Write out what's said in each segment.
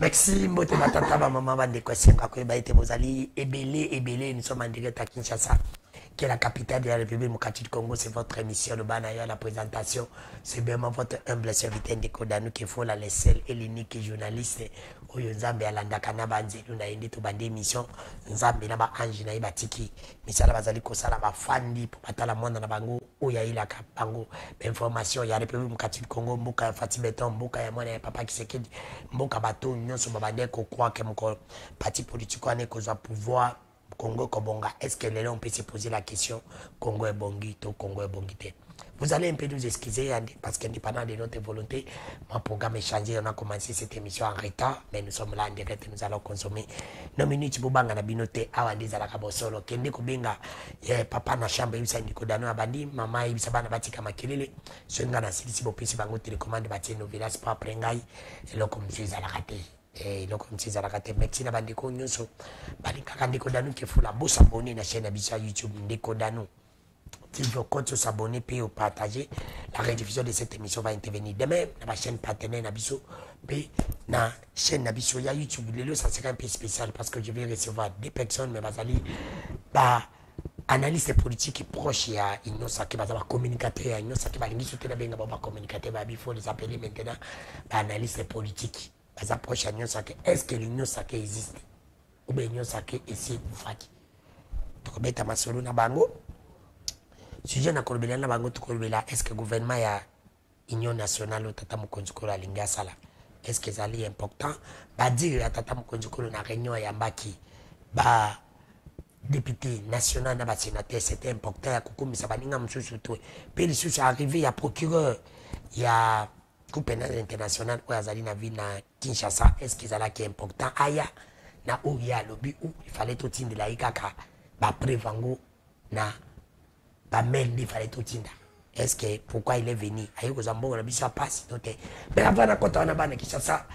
Merci, mbote batata ba maman bande kwa senga kwa baite bozali ebele nous sommes en direct à Kinshasa qui est la capitale de la République démocratique du Congo. C'est votre émission de Banaya, la présentation. C'est vraiment votre humble serviteur Ndeko qui faut la seule et l'unique journaliste. Oyo Nzambe alanda kana banze nous na indi to bande émission Nzambe na ba ange na ibatiki misala bazali ko sala ba fandi pour batala monde na bango oya ila ka bango information ya République démocratique du Congo mboka ya Fati Beton mboka ya mwana ya papa Kisekedi mboka bato nyonso babande ko croire que mon parti politique ane ko za pouvoir Congo Kobonga. Est-ce que les gens peuvent se poser la question Congo est bongi ou Congo est bongité? Vous allez un peu nous excuser parce qu'indépendant de notre volonté, mon programme est changé. On a commencé cette émission en retard, mais nous sommes là en direct et nous allons consommer nos minutes pour banga na binote awa ndiza la kabosolo. Kende kubinga papa na chambre ibisa ndiko dano abandi mama ibisa bana batika makelele. Songa na silisi bopisi bango télécommande bati no village pa prengai eloko mfiza la kate. Et donc comme c'est à la carte merci na bandeko nyonso balinga ndeko dano ke fula bo s'abonner na chaîne abisa YouTube ndeko dano. Si vous comptez s'abonner puis partager la rediffusion de cette émission va intervenir demain dans la chaîne partenaire Nabiso puis na chaîne Nabiso ya YouTube le ça sera un peu spécial parce que je vais recevoir des personnes mais bazali ba analyste politique proche ya Innocent qui va communicateur ya Innocent qui va lingi soutenir benga ba communicateur ba il faut les appeler maintenant ba analyste politique. Est-ce que l'Union sacrée existe ou bien l'Union sacrée est ici ou faki? Donc, beta masolo na bango. Sujet na kolbela na bango tukolbela. Est-ce que le gouvernement ya Union nationale ou tata mukonjukolo alinga sala? Est-ce que ça est important? Ba dire tata mukonjukolo na réunion ya mbaki ba député national na ba sénateur c'était important ya kukumisa baninga msusu to. Puis les sous arrivé ya procureur ya Coupe pénale internationale où Azali na ville na Kinshasa, est-ce qu'ils allaient qui est important aya na oya lobby où il fallait tout de la ikaka ba prévango na ba mail il fallait tout tinda. Est-ce que pourquoi il est venu ayo kozambo na bisa passe noté mais avant na kota na bana Kinshasa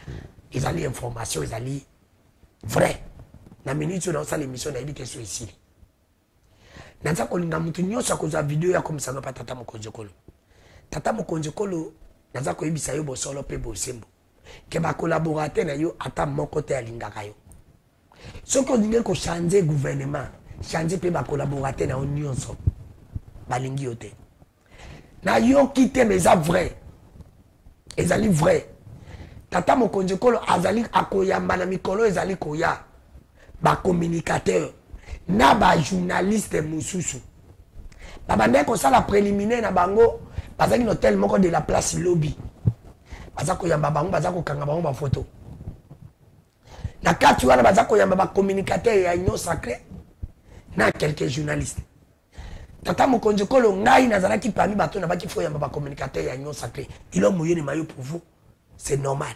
ils allaient information ils allaient vrai na minute na ça l'émission na ibite sur ici nanza kolinga mutu nyosa koza video ya komisanga pa tata mokonjekolo naza ko yebisa yo bosolo pe bosembo ke ba collaborateur na yo ata moko te alingaka yo soko ndinge ko changer gouvernement changer pe ba collaborateur na nyonso balingi yo te na yo kite meza vrai ezali vrai tata mokonjekolo azali akoyamba na mikolo ezali koya ba communicateur na ba journaliste mususu babande ko sala préliminaire na bango bazaki no tel moko de la place lobby bazako yamba bango bazako kanga bango ba photo na kati wana bazako yamba ba communicateur ya Union sacrée na quelques journalistes tata mokonjekolo ngai nazalaki parmi bato na baki fo yamba ba communicateur ya Union sacrée ilo moyeni mayo pour vous c'est normal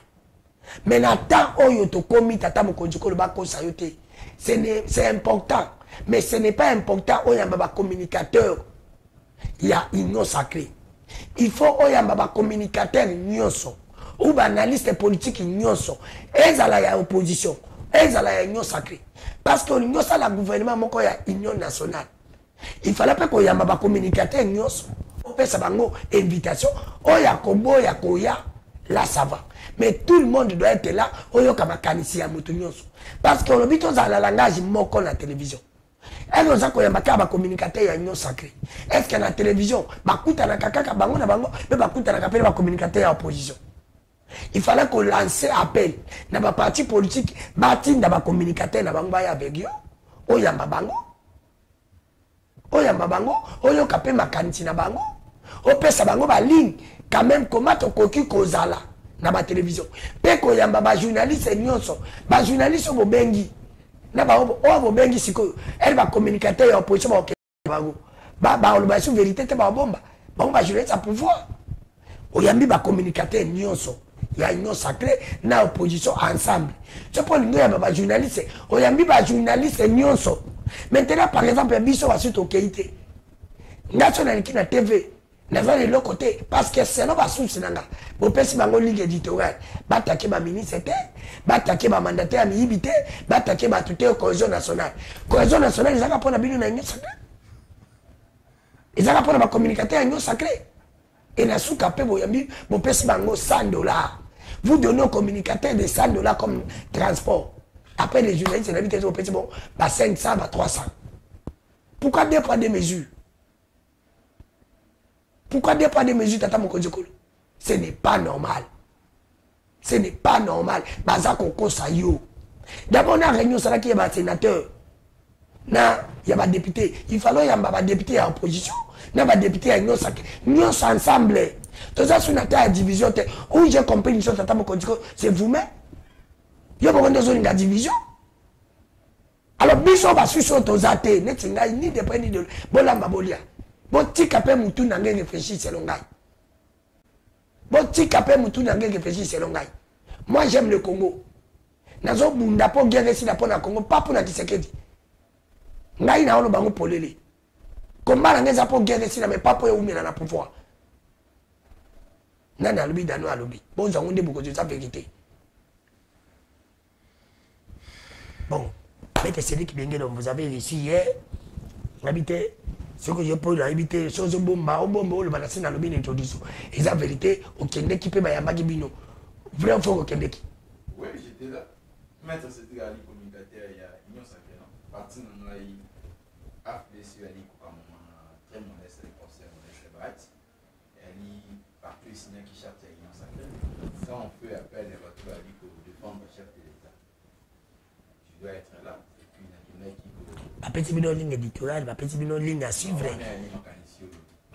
mais na temps oyo to komi tata mokonjekolo ba kosa yote c'est important mais ce n'est pas important oyamba ba communicateur ya Union sacrée. Il faut oyamba ba communicateur nyonso ou ba analyste politique nyonso ezala ya opposition ezala ya Union sacrée parce que l'union ça la gouvernement moko ya Union nationale il fallait pas koyamba ba communicateur nyonso on peut sabango invitation oya koboya koya là ça va mais tout le monde doit être là oyoka makanisi ya mutu nyonso parce que on obito za la langage moko na télévision. Est-ce que vous avez communicateur à Union sacrée? Est-ce que la télévision, bakuta na kaka bango na bango, mais bakuta na kapele ba communicateur à opposition? Il fallait qu'on lance appel na ba parti politique, bati na ba communicateur na bango ba ya begio, oyamba bango, oyo kapé makanti na bango, opesa bango ba ligne, quand même comment to koki kozala na ba télévision. Pe ko yamba ba journaliste nyonso, ba journaliste bo bengi. Na ba o bengi siko elle va communicateur ya opposition ba bango ba on ba sur vérité te ba bomba ba journaliste à pouvoir oyambi ba communicateur nyonso ya Union sacrée na opposition ensemble c'est pour nous ba journaliste oyambi ba journaliste nyonso maintenant par exemple biso wa suite okité national qui na TV na va le côté parce que c'est non ba source nanga bo pesi bango ligne éditoriale batake ba ministre te batake ba mandataire mi ibité batake ba toute cohésion nationale ils ont pas na bino na Union sacrée ils ont pas na ba communicateur Union sacrée et na souka pe bo yambi bo pesi bango $100 Vous donnez aux communicateurs des 100 $ comme transport. Après, les journalistes, ils habitent au petit bon, 500, 300. Pourquoi deux poids, deux mesures? Pourquoi deux poids, deux mesures, Tata Mokonjokolo? Ce n'est pas normal. Ce n'est pas normal. Baza Koko Sayo. D'abord, on a réunion, ça qui est un sénateur. Il y a des députés. Il fallait y avoir des députés à opposition. Il y a des députés à nous ensemble. Tout ça, c'est une division. Où j'ai compris une chose, Tata Mokonjokolo, c'est vous-même. Il y a une division. Alors, biso va suivre aux athées. Ni de près ni de Bolamba Bolia. Bon, Tikape Moutou n'a rien réfléchi selon Gaï. Bon, Tikape Moutou n'a rien réfléchi selon Gaï. Moi, j'aime le Congo. Nazo Bunda pour guerre ici pour le Congo, pas pour la Tshisekedi. Gaï n'a pas de polélé. Comment la pour guerre ici, mais pas pour y aller pouvoir. Nana lobby dans nous lobby. Bon, j'en ai beaucoup de ça vérité. Bon, mais c'est celui qui vient de vous avez réussi hier. Habité. Ce que je peux habiter, chose bomba, le balancé dans le bin introduit. Et la vérité, au Kende qui peut m'avoir Bino. Vraiment, faut au Kende qui. Oui, j'étais là. Maître, c'était à l'communicateur, il y a Union Sacrée, non? Parti dans l'AI, AFDC, elle est comme très modeste, les conseils modestes, les bâtis. Elle est partout ici, qui charte à Union Sacrée. Ça, on fait appel à votre avis pour défendre le chef de l'État. Je dois être là. Ma petite bino ligne éditoriale, ma petite bino ligne à suivre.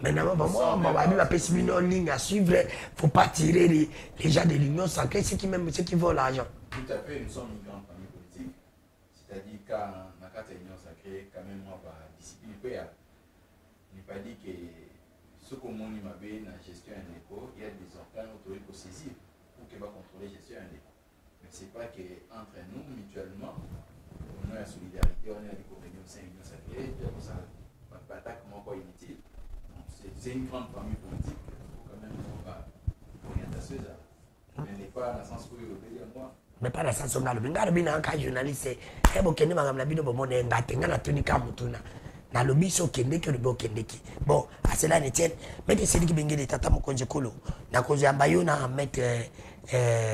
Maintenant, ma petite bino ligne à suivre. Il ne faut pas tirer les gens de l'Union sacrée, ceux qui volent l'argent. Tout à fait, nous sommes une grande famille politique. C'est-à-dire qu'à la carte de l'Union sacrée, quand même, moi, discipline, il n'est pas dit que ce que mon immeuble dans la gestion d'un dépôt, il y a des organes autorisés pour saisir pour qu'il va contrôler la gestion d'un dépôt. Mais ce n'est pas qu'entre nous, mutuellement, on a la solidarité, on a des conventions, c'est une union sacrée, ça va pas comment quoi inutile. C'est une grande famille politique, il faut quand même avoir orientation. Mais n'est pas dans le sens où il veut dire moi. Mais pas dans le sens où il veut dire un journaliste, et bon, qu'il n'y a pas de bon, il y a un tunika mutuna. Na lobi so kende ki lobi kende ki. Bon, à cela ne tienne. Mais c'est celui qui vient de Tata Mokonjokolo. Na cause ambayo na mettre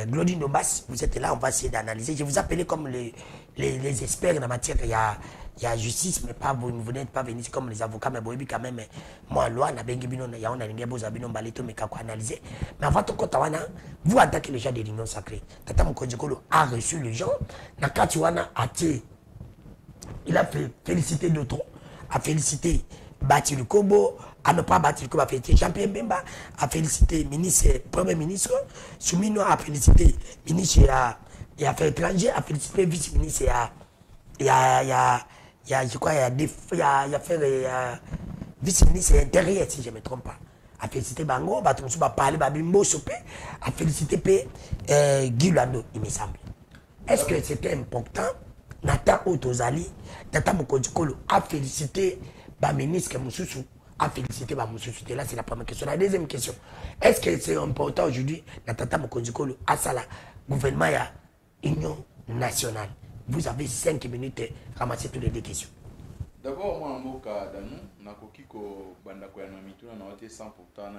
Glodine Dombas, vous êtes là, on va essayer d'analyser. Je vous appelle comme les experts en matière, il y a justice, mais pas vous n'êtes pas venus comme les avocats, mais bon, quand même, moi, loi, na bengi bino, ya on a l'ingé boza bino balito, mais kako analyser. Mais avant tout, quand vous attaquez les gens de l'Union sacrée. Tata Mokonjokolo a reçu les gens, na katiwana a été, il a fait féliciter d'autres, a félicité Bati le Kobo, à ne pas battre le Kobo, a félicité Jean-Pierre Bemba, a félicité Premier ministre, Soumino a félicité ministre et Affaires étrangères, a félicité vice-ministre et vice-ministre intérieur, si je ne me trompe pas. A félicité Bango, a parlé Babimbo Sopé, a félicité Guy Lando, il me semble. Est-ce que c'était important? Nathan Otozali, Tata Mokonjokolo a félicité le ministre Moussoussou, a félicité Moussoussou. Là, c'est la première question. La deuxième question, est-ce que c'est important aujourd'hui, Tata Mokonjokolo, à ça, gouvernement et Union nationale? Vous avez 5 minutes à ramasser toutes les deux questions. D'abord, moi, en mot cas d'anou, Nakokiko, Bandakoyano Mituna, n'a été 100%,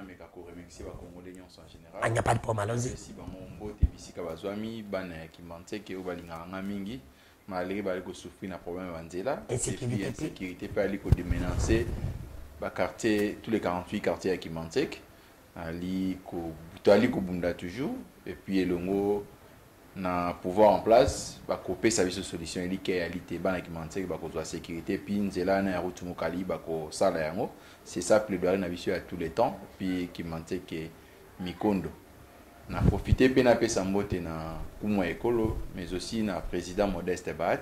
mais qu'à remercier les Congolais en général. Il n'y a pas de problème, allons-y. Merci, mon beau Tébissi Kabazwami, Ban qui mentait que vous allez en Mingi. Malgré que souffrir un problème et puis insécurité peut aller déménager quartier tous les 48 quartiers qui manquent ali ko bunda toujours et puis longo na pouvoir en place ba couper service de solution ili kealité bana qui manquent ba ko sécurité puis nzela na route mokali ba ko sala yango c'est ça plaidoyer na biso à tous les temps puis qui manquent que Mikondo na profité bien à Pesambote na Kumwa Ekolo, mais aussi na président Modeste Bat,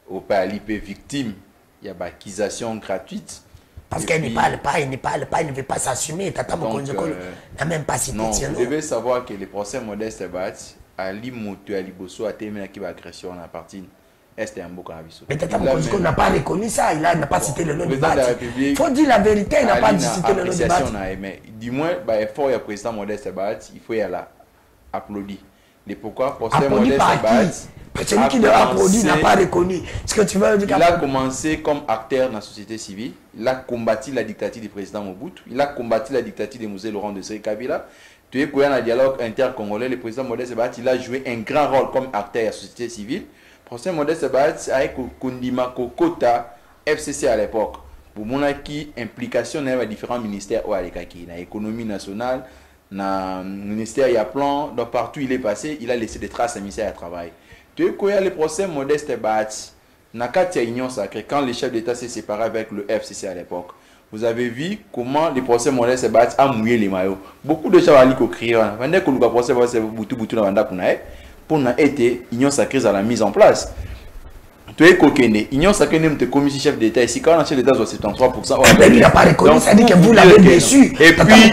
au l'IP victime, il y a accusation gratuite. Parce qu'elle ne parle pas, il ne veut pas s'assumer. Tata Mokonjokolo n'a même pas cité. Non, vous devez savoir que le procès Modeste Bat, Ali Moutou, Ali Bosso a terminé qui va agression à la partie est un beau cannabis. Mais Tata Mokonjokolo n'a pas reconnu ça, il n'a pas cité le nom de Bat. Il faut dire la vérité, il n'a pas cité le nom de Bat. Mais du moins, il y a président Modeste Bat, il faut y aller applaudir. Et pourquoi procès Modeste Bat? Celui qui l'a applaudi n'a pas reconnu. Ce que tu veux dire, il a commencé comme acteur dans la société civile. Il a combattu la dictature du président Mobutu. Il a combattu la dictature de Mosé Laurent de Kabila. Tu es dans le dialogue intercongolais, le président Modeste Sebat, il a joué un grand rôle comme acteur de la société civile. Le président Modeste Sebat, avec Kondima Kokota, FCC à l'époque, pour mon qui implication dans les différents ministères, dans l'économie nationale, dans le ministère, il y a plan, donc partout il est passé, il a laissé des traces au ministère du travail. Tu es le procès Modeste Sebat, dans la Union sacrée, quand le chef d'État s'est séparé avec le FCC à l'époque. Vous avez vu comment les procès Modeste Sebat a mouillé les maillots. Beaucoup de gens ont crié. Pendant que le procès Modeste Sebat pour été Union sacrée à la mise en place. Tu es coquine. Union sacrée n'est pas commis chef d'État. Ici, quand le chef d'État soit 73%. Il n'a pas reconnu, ça dit que vous l'avez déçu. Et puis,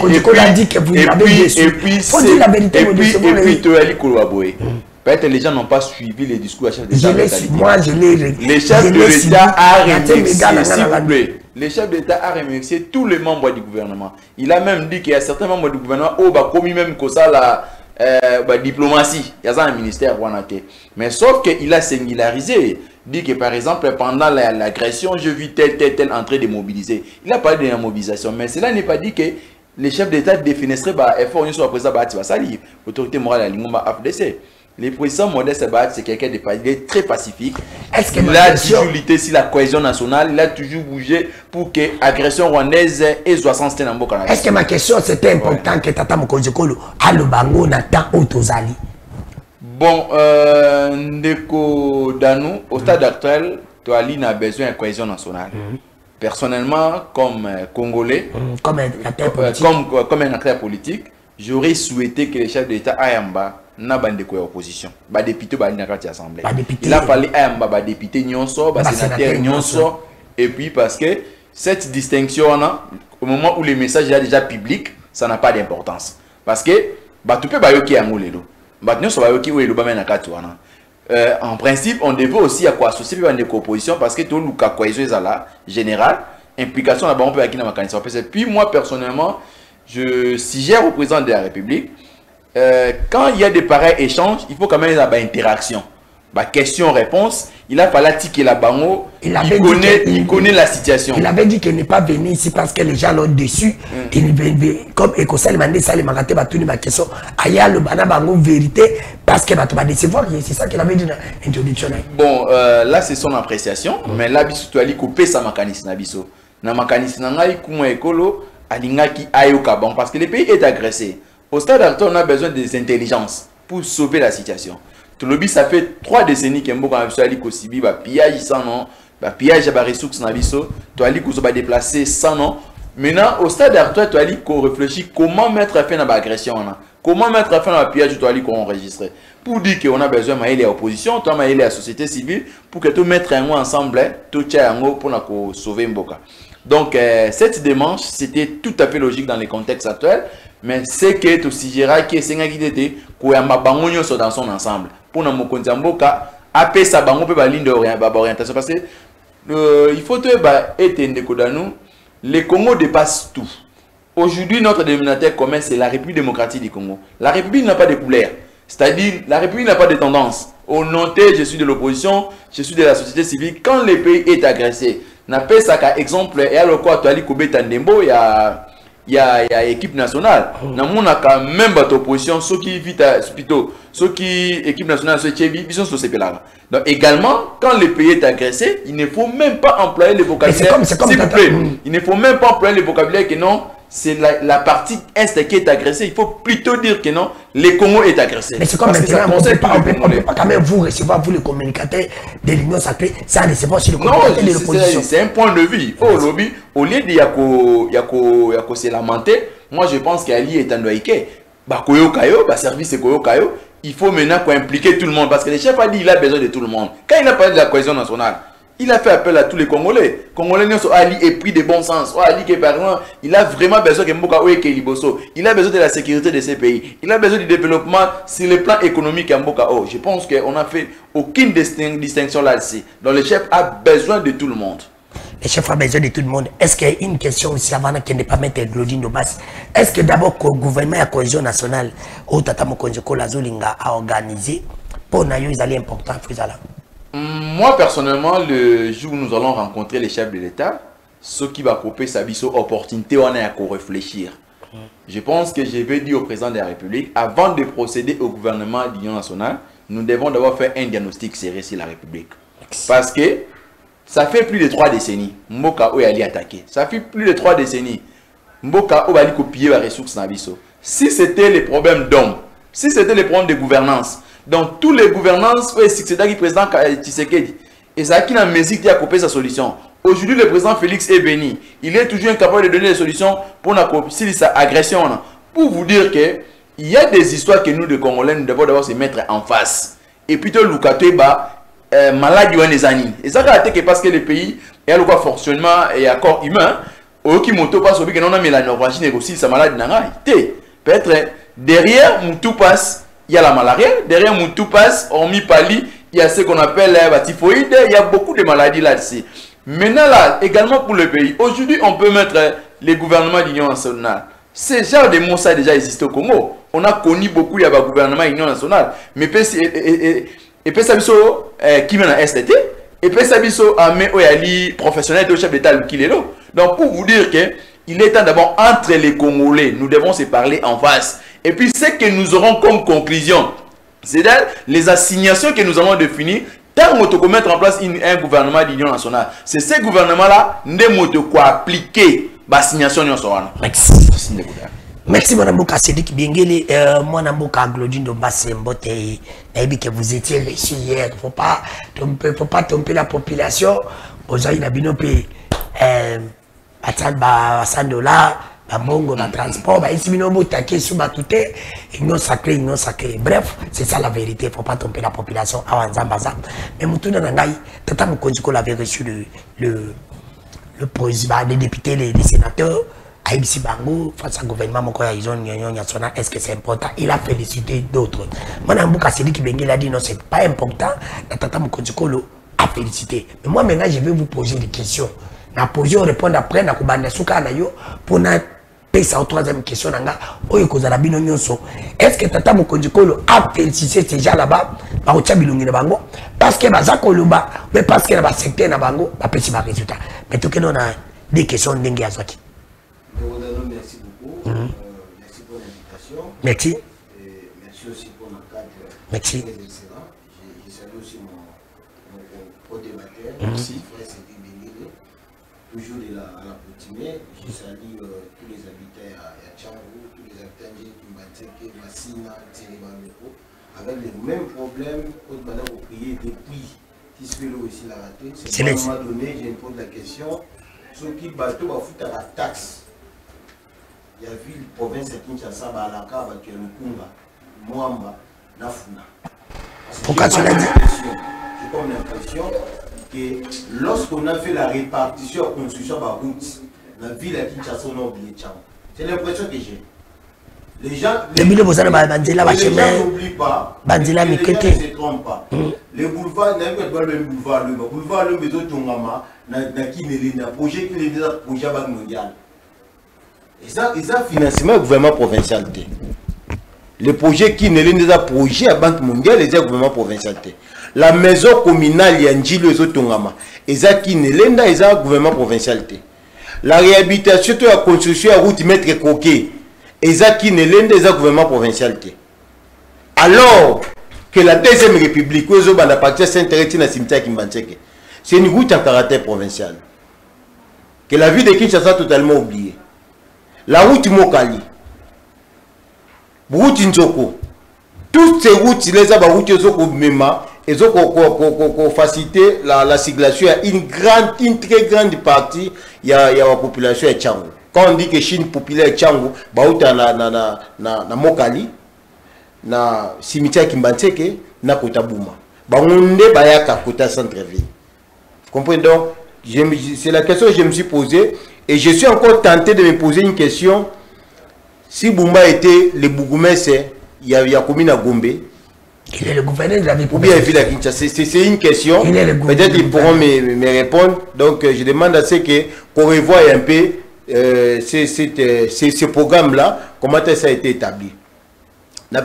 faut dire la vérité. Et puis, tu es allé collaborer. Peut-être les gens n'ont pas suivi les discours du chef d'État. Moi, je l'ai. Le chef de l'État a remercié, s'il vous plaît. Le chef d'État a remercié tous les membres du gouvernement. Il a même dit qu'il y a certains membres du gouvernement qui ont commis même que ça la diplomatie. Il y a un ministère. Mais sauf qu'il a singularisé. Dit que par exemple, pendant l'agression, je vis tel entrée de mobiliser. Il a parlé de la mobilisation. Mais cela n'est pas dit que les chefs d'État définisseraient effort sur la présidence de Salir, l'autorité morale à l'Ingoma AFDC. Le président Modeste Sebat, c'est quelqu'un de très pacifique. Il a toujours lutté sur la cohésion nationale. Il a toujours bougé pour que l'agression rwandaise et 60 dans le Canada. Est-ce que ma question c'était important que Tata Mokonjekolo a le bango Nathan Otozali? Bon, Ndeko Danou, au stade actuel, Toali a besoin de cohésion nationale. Personnellement, comme Congolais, comme un acteur politique, j'aurais souhaité que les chefs d'État Ayamba n'a pas de opposition. Les députés dans l'Assemblée. Il a fallu que les députés nyonso, les sénateurs nyonso. Et puis parce que cette distinction, au moment où le message est déjà public, ça n'a pas d'importance. Parce que tu peux pas yoki angolelo. En principe, on devait aussi associer les oppositions parce que tout le cohésion est là, général, implication là-bas, on peut acquérir ma candidature. Puis moi, personnellement, je suggère au président de la République, quand il y a des pareils échanges, il faut quand même avoir une interaction. Question-réponse, il a fallu tirer la bango, il connaît la situation. Il avait dit qu'il n'est pas venu ici parce que les gens l'ont déçu. Comme Ekosal m'a dit, ça les m'a dit ma question. Aya le bango vérité parce que tu vas décevoir. C'est ça qu'il avait dit dans l'introduction. Bon, là c'est son appréciation, mais là, tu as dit couper sa mécanisme. Na mécanisme, il écolo, alingaki ayoka bon parce que le pays est agressé. Au stade actuel, on a besoin des intelligences pour sauver la situation. Tout le ça fait 3 décennies que Mboka Abisali Kosibi, pillage sans nom, pillage à ressources Nabiso, tu as dit qu'on va déplacer sans nom. Maintenant, au stade actuel, tu as dit qu'on réfléchit comment mettre fin à l'agression. Comment mettre fin à pillage, tu as dit qu'on enregistre. Pour dire qu'on a besoin de l'opposition, tu as besoin de la société civile, pour que tu mettes un mot ensemble, tout pour sauver Mboka. Donc, cette démarche, c'était tout à fait logique dans les contextes actuels. Mais c'est que tu suggéreras que c'est un guide qu'on a dans son ensemble. Pour nous Mokonzamboka, après ça, on peut ligne d'orientation parce que il faut être le Congo dépasse tout. Aujourd'hui, notre dénominateur commun, c'est la République démocratique du Congo. La République n'a pas de couleur. C'est-à-dire, la République n'a pas de tendance. Au noté, je suis de l'opposition, je suis de la société civile. Quand le pays est agressé, n'a pas ça comme exemple, et alors quoi, tu as dit Kobe Tandembo, il y a équipe nationale. Dans mon cas, même votre opposition, ceux qui vivent plutôt, ceux qui équipe nationale, ceux qui vivent, ils sont sur ces pays-là. Donc également, quand le pays est agressé, il ne faut même pas employer le vocabulaire. S'il vous plaît, il ne faut même pas employer le vocabulaire que non, c'est la partie est qui est agressée. Il faut plutôt dire que non, le Congo est agressé. Mais c'est comme maintenant, on ne peut pas quand même vous recevoir, vous les communicateurs de l'Union sacrée, sans recevoir sur le communicateur de l'opposition. C'est un point de vue. Oh, lobby, au lieu de se lamenter, moi je pense qu'Ali est un doïké. Koyo Kayo, service Koyo Kayo, il faut maintenant impliquer tout le monde. Parce que le chef a dit qu'il a besoin de tout le monde. Quand il a parlé de la cohésion nationale, il a fait appel à tous les Congolais. Congolais Ali est pris de bon sens. Ali qui par exemple, il a vraiment besoin que Mboka Oye Liboso. Il a besoin de la sécurité de ces pays. Il a besoin du développement sur le plan économique à Mboka. Je pense qu'on n'a fait aucune distinction là-dessus. Donc le chef a besoin de tout le monde. Le chef a besoin de tout le monde. Est-ce qu'il y a une question aussi avant qu'il ne pas mettre Glodine de base? Est-ce que d'abord le gouvernement et la cohésion nationale, au Tata Mokonjeko Lazolinga a organisé pour nous, ils allaient important à moi, personnellement, le jour où nous allons rencontrer les chefs de l'État, ce qui va couper sa vie, opportunité, on a à réfléchir. Je pense que je vais dire au président de la République, avant de procéder au gouvernement d'Union nationale, nous devons d'abord faire un diagnostic sérieux sur la République. Parce que ça fait plus de 3 décennies, Mboka Oyali attaqué. Ça fait plus de 3 décennies, Mboka Oyali copier les ressources nabiso. Si c'était les problèmes d'hommes, si c'était les problèmes de gouvernance, donc tous les gouvernances, c'est le président Tshisekedi, et ça qui n'a mesure qui a coupé sa solution. Aujourd'hui, le président Félix est béni. Il est toujours incapable de donner des solutions pour sa agression. Pour vous dire que il y a des histoires que nous, les Congolais, nous devons d'abord se mettre en face. Et puis, le Lukatoeba, malade, et ça, c'est parce que le pays est un fonctionnement et accord humain. Qui monte pas sur le que non a mis la Norvège aussi, sa maladie n'a peut-être derrière Moutou passe, il y a la malaria. Derrière Moutou passe, hormis Pali, il y a ce qu'on appelle la typhoïde. Il y a beaucoup de maladies là-dessus. Maintenant, là, également pour le pays, aujourd'hui, on peut mettre les gouvernements d'Union nationale. Ce genre de mots, ça a déjà existé au Congo. On a connu beaucoup, il y a un gouvernement d'Union nationale. Mais et puis ça qui vient à STT, et puis ça armée oyali professionnel de chef d'État qui est là. Donc pour vous dire que il est temps d'abord entre les Congolais, nous devons se parler en face. Et puis ce que nous aurons comme conclusion, c'est-à-dire les assignations que nous allons définir. Tant qu'on peut mettre en place un gouvernement d'Union nationale, c'est ce gouvernement-là nous quoi appliquer l'assignation de Merci. Merci, Mme Mboka Sédik Biengele. Moi, Namboka Glodine de Basse-Mbote, que vous étiez reçu hier. Il ne faut pas tromper la population. Aux aïe, la binope, à $100, Bongo, le transport, ici, nous taqué sous batouté, non sacré, non sacré. Bref, c'est ça la vérité, il ne faut pas tromper la population. Mais Moutouna Nangaï, Tata Moukonjiko l'avait reçu le président, les députés, les sénateurs, Aïbsi Bango, face au gouvernement, est-ce que c'est important? Il a félicité d'autres. Madame Mouka Sédik Bengue a dit non, c'est pas important. Tata Moukonjiko a félicité. Mais moi, maintenant, je vais vous poser des questions. Na poser, répondre après, na kubanda souka na yo, pour na payer au troisième question, est-ce que Tata Moukonjiko a félicité ces gens là-bas, parce que Bazakoloba, mais parce que le secteur na bango, pas petit résultat. Mais tout que nous a des questions d'Engue Azwaki. Merci beaucoup. Merci pour l'invitation. Merci. Et merci aussi pour le cadre. Merci. Très excellent. Je salue aussi mon co-débatteur. Merci. Toujours à la Poutimé. Je salue tous les habitants à Tchangou, tous les habitants de Kimbatseke, Massina, Tsérébaneko, avec les mêmes problèmes que nous avons prié depuis Tisfelo ici la raté. C'est à un moment donné, je me pose la question, ceux qui bateau va foutre à la taxe. Il y a vu la province de Kinshasa, Balaka, Bakialukunga, Mwamba, Nafuna. Pourquoi tu l'as dit? J'ai comme l'impression que lorsqu'on a fait la répartition en construction de la route, la ville à Kinshasa, on a oublié Tchang. C'est l'impression que j'ai. Les gens n'oublient pas, les gens ne se trompent pas. Les boulevards, le boulevard, le maison Tongama, le projet qui est un projet mondial. Et ça, financement gouvernement provincial. Le projet qui n'est pas un projet à Banque mondiale, c'est un gouvernement provincial. La maison communale, il y a un gilo Tongama. Et ça qui n'est pas un gouvernement provincial. La réhabilitation de la construction à route maître coquet. Et ça qui n'est pas un gouvernement provincial. Alors que la deuxième république, c'est une route en caractère provincial. Que la ville de Kinshasa a totalement oublié. La route Mokali, route Nzoko, toutes ces routes, les routes Mema, et faciliter la circulation à une très grande partie, il y a la population de Tchangou. Quand on dit que Chine populaire Tchangou, na Mokali, na cimetière Kimbanseke, na Kotabouma. On est à Kota centre-ville. Vous comprenez donc? C'est la question que je me suis posée. Et je suis encore tenté de me poser une question. Si Bumba était le bourgmestre, il y a combien à Gombe? Il est le gouverneur de la République. Ou bien il est Kinshasa. C'est une question. Peut-être qu'ils pourront me répondre. Donc je demande à ce qu'on revoie un peu ce programme-là, comment ça a été établi. Le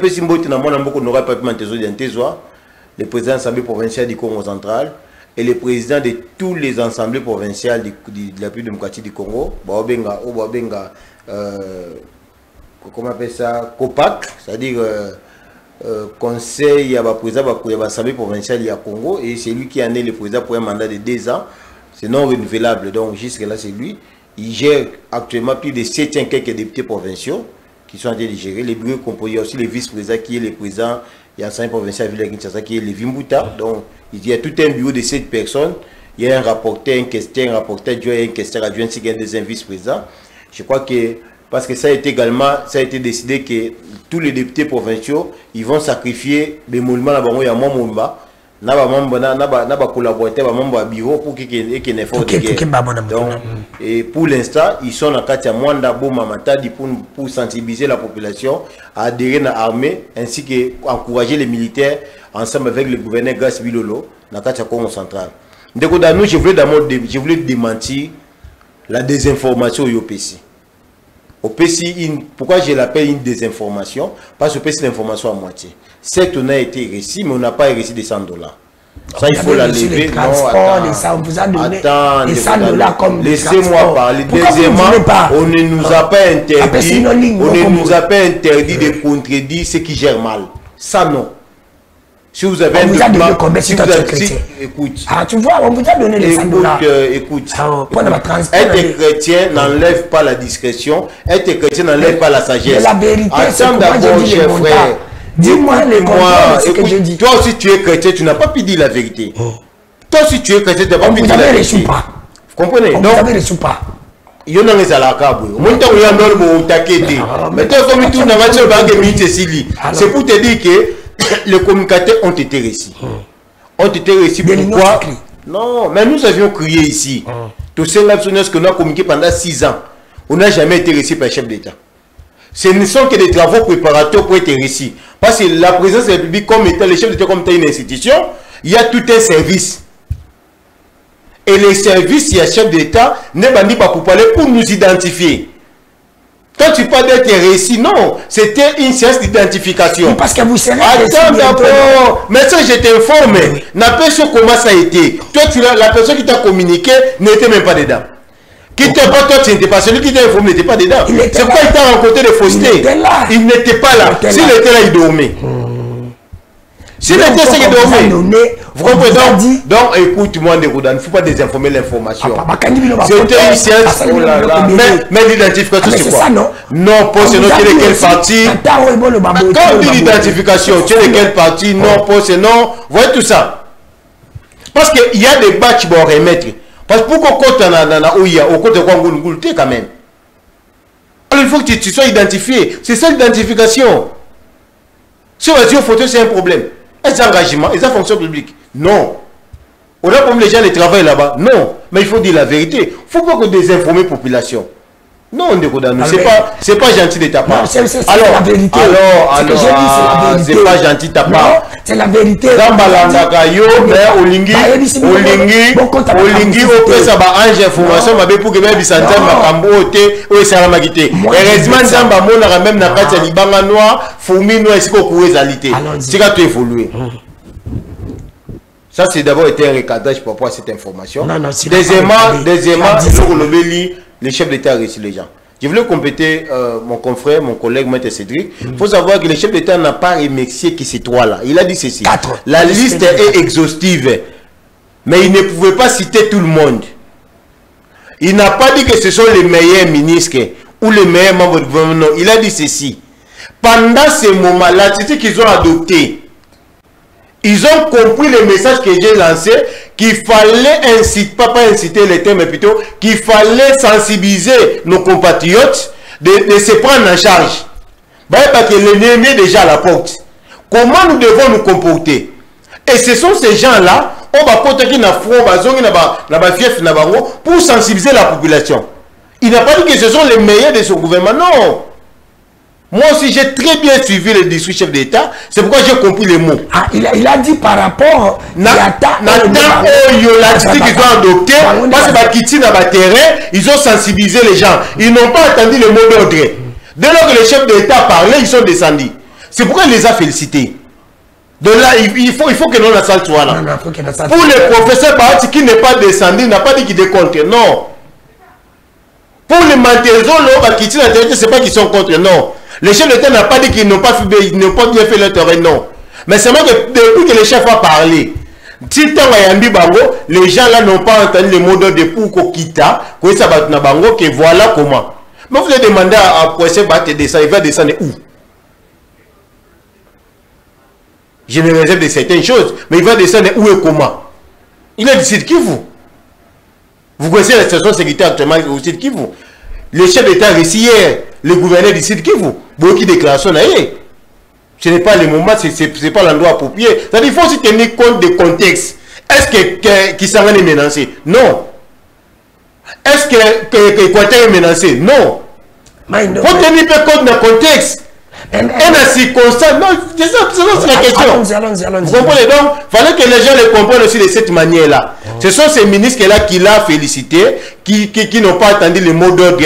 président de l'Assemblée provinciale du Congo central et le président de toutes les assemblées provinciales de la République démocratique du Congo, comment on appelle ça, COPAC, c'est-à-dire Conseil à la président de l'Assemblée provinciale du Congo, et c'est lui qui en est le président pour un mandat de 2 ans. C'est non renouvelable, donc jusque-là c'est lui. Il gère actuellement plus de 700 quelques députés provinciaux qui sont en train de gérer. Les bureaux composés aussi le vice-président qui est le président de l'Assemblée provinciale de Kinshasa qui est Lévi Mbuta. Donc il y a tout un bureau de 7 personnes. Il y a un rapporteur, un questeur, un rapporteur adjoint, un questeur adjoint, ainsi qu'un deuxième vice-président. Je crois que, parce que ça a été décidé que tous les députés provinciaux, ils vont sacrifier des monuments à Bango et à Momomba. Na collaborateur, na bureau pour qu'il y ait un effort de guerre. Donc, et pour l'instant, ils sont dans Katia Mwanda Boma Matadi pour sensibiliser la population à adhérer à l'armée ainsi qu'encourager les militaires ensemble avec le gouverneur Gas Bilolo dans Katia Congo central. Donc, je voulais démentir la désinformation au PC. Au PC, pourquoi je l'appelle une désinformation? Parce que c'est l'information à moitié. Certes, on a été réussi, mais on n'a pas réussi des $100. Ça, il faut la lever. Non, attends, vous a donné les $100 comme laissez-moi parler. Deuxièmement, on ne nous a pas interdit, de contredire ceux qui gèrent mal. Ça, non. Si vous avez on vous a donné combien si toi tu es chrétien? Écoute. Ah, tu vois, on vous a donné les $100. Écoute. Être chrétien n'enlève pas la discrétion. Être chrétien n'enlève pas la sagesse. La vérité, attends d'abord, cher frère. Dis-moi les contraires de ce que je dis. Toi aussi, tu es chrétien, tu n'as pas pu dire la vérité. Toi aussi, tu es chrétien, tu n'as pas pu dire la vérité. Vous comprenez? Donc, vous ne reçu pas. Il y a un c'est pour te dire que les communicateurs ont été réussis. Ont été réussis pourquoi? Non, mais nous avions crié ici. Tous ces lapsus que nous avons communiqué pendant 6 ans, on n'a jamais été réussi par le chef d'État. Ce ne sont que des travaux préparateurs pour être réussis. Parce que la présidence de la République, comme étant le chef d'État, comme étant une institution, il y a tout un service. Et les services, il y a chef d'État, n'est pas pour parler, pour nous identifier. Quand tu parles d'être réussi, non, c'était une séance d'identification. Parce que vous serez attends d'abord, mais ça je t'informe, n'a pas su comment ça a été. Toi, la personne qui t'a communiqué n'était même pas dedans. Qui t'es pas toi, tu n'étais pas. Celui qui t'a informé n'était pas dedans. C'est pourquoi il t'a rencontré des faussetés. Il n'était pas là. S'il était là, il dormait. S'il était là, il dormait. Vous comprenez? Donc, écoute-moi, il ne faut pas désinformer l'information. C'était une séance. Mais l'identification, c'est quoi? Non, pas c'est non, tu es de quel parti? Quand on dit l'identification, tu es de quel parti? Non, pas c'est non. Vous voyez tout ça? Parce qu'il y a des batchs pour remettre. Parce que pourquoi quand on a OIA, au côté de Kwangoulgoul, quand même. Alors il faut que tu sois identifié. C'est ça l'identification. Si on va dire photo, c'est un problème. Est-ce engagement? Est-ce fonction publique? Non. On a comme les gens qui travaillent là-bas? Non. Mais il faut dire la vérité. Il ne faut pas que désinformer la population. Non, c'est pas gentil de ta part. C'est la vérité. Alors, c'est pas gentil de ta part. C'est la vérité. Ça, c'est d'abord été un recadrage par rapport à cette information. Deuxièmement, le chef d'État a réussi les gens. Je voulais compléter mon confrère, mon collègue, Maître Cédric. Il faut savoir que le chef d'État n'a pas remercié que ces 3-là. Il a dit ceci. La liste est exhaustive. Mais il ne pouvait pas citer tout le monde. Il n'a pas dit que ce sont les meilleurs ministres ou les meilleurs membres du gouvernement. Il a dit ceci. Pendant ce moment, l'attitude qu'ils ont adoptée, ils ont compris le message que j'ai lancé, qu'il fallait inciter, pas inciter les termes, mais plutôt qu'il fallait sensibiliser nos compatriotes de se prendre en charge. Parce que l'ennemi est déjà à la porte. Comment nous devons nous comporter? Et ce sont ces gens-là, on va contacter pour sensibiliser la population. Il n'a pas dit que ce sont les meilleurs de son gouvernement, non. Moi aussi, j'ai très bien suivi le discours chef d'État. C'est pourquoi j'ai compris les mots. Ah, il a dit par rapport à l'attitude qu'ils ont adopté, parce que dans le terrain, ils ont sensibilisé les gens. Ils n'ont pas attendu le mot d'ordre. Dès lors que le chef d'État parlait, ils sont descendus. C'est pourquoi il les a félicités. De là, il faut que nous la salle soit là. Pour le professeur Bahati qui n'est pas descendu, il n'a pas dit qu'il est contre. Non. Pour les Mantézons, ce n'est pas qu'ils sont contre. Non. Les chefs d'État n'ont pas dit qu'ils n'ont pas bien fait leur terrain, non. Mais c'est moi que depuis que les chefs ont parlé, si les gens là n'ont pas entendu le mot d'ordre pour Kokita, que voilà comment. Mais vous avez demandé à Poissé battre descendre, il va descendre où? Je me réserve de certaines choses, mais il va descendre où et comment? Il est du Sud Kivu. Vous connaissez la situation sécuritaire actuellement au Sud Kivu. Le chef d'État réussi hier, le gouverneur du Sud Kivu, beaucoup de déclarations là. Ce n'est pas le moment, ce n'est pas l'endroit approprié. C'est-à-dire qu'il faut aussi tenir compte du contexte. Est-ce que s'en est menacé? Non. Est-ce que Équateur est menacé? Non. Il faut tenir compte du contexte. Et la circonstance, non, c'est ça la question. Allons-y. Vous comprenez donc? Il fallait que les gens le comprennent aussi de cette manière-là. Ce sont ces ministres-là qui l'ont félicité, qui n'ont pas attendu le mot d'ordre,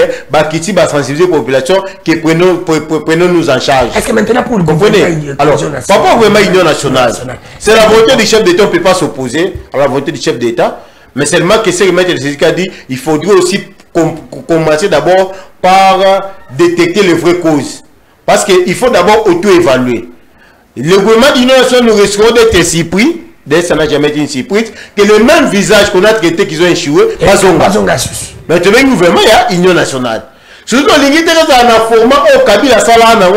qui va sensibiliser la population, qui prenons-nous en charge. Est-ce que maintenant pour le gouvernement, alors, pas vraiment Union nationale. C'est la volonté du chef d'État, on ne peut pas s'opposer à la volonté du chef d'État, mais seulement que c'est le maître de Sénégal a dit, il faudrait aussi commencer d'abord par détecter les vraies causes. Parce qu'il faut d'abord auto-évaluer. Le gouvernement d'Union nationale nous risquons d'être surpris, d'ailleurs ça n'a jamais été une surprise, que le même visage qu'on a traité qu'ils ont échoué, maintenant le gouvernement, il y a Union nationale. Surtout que l'Union nationale a formé au Kabila Salana,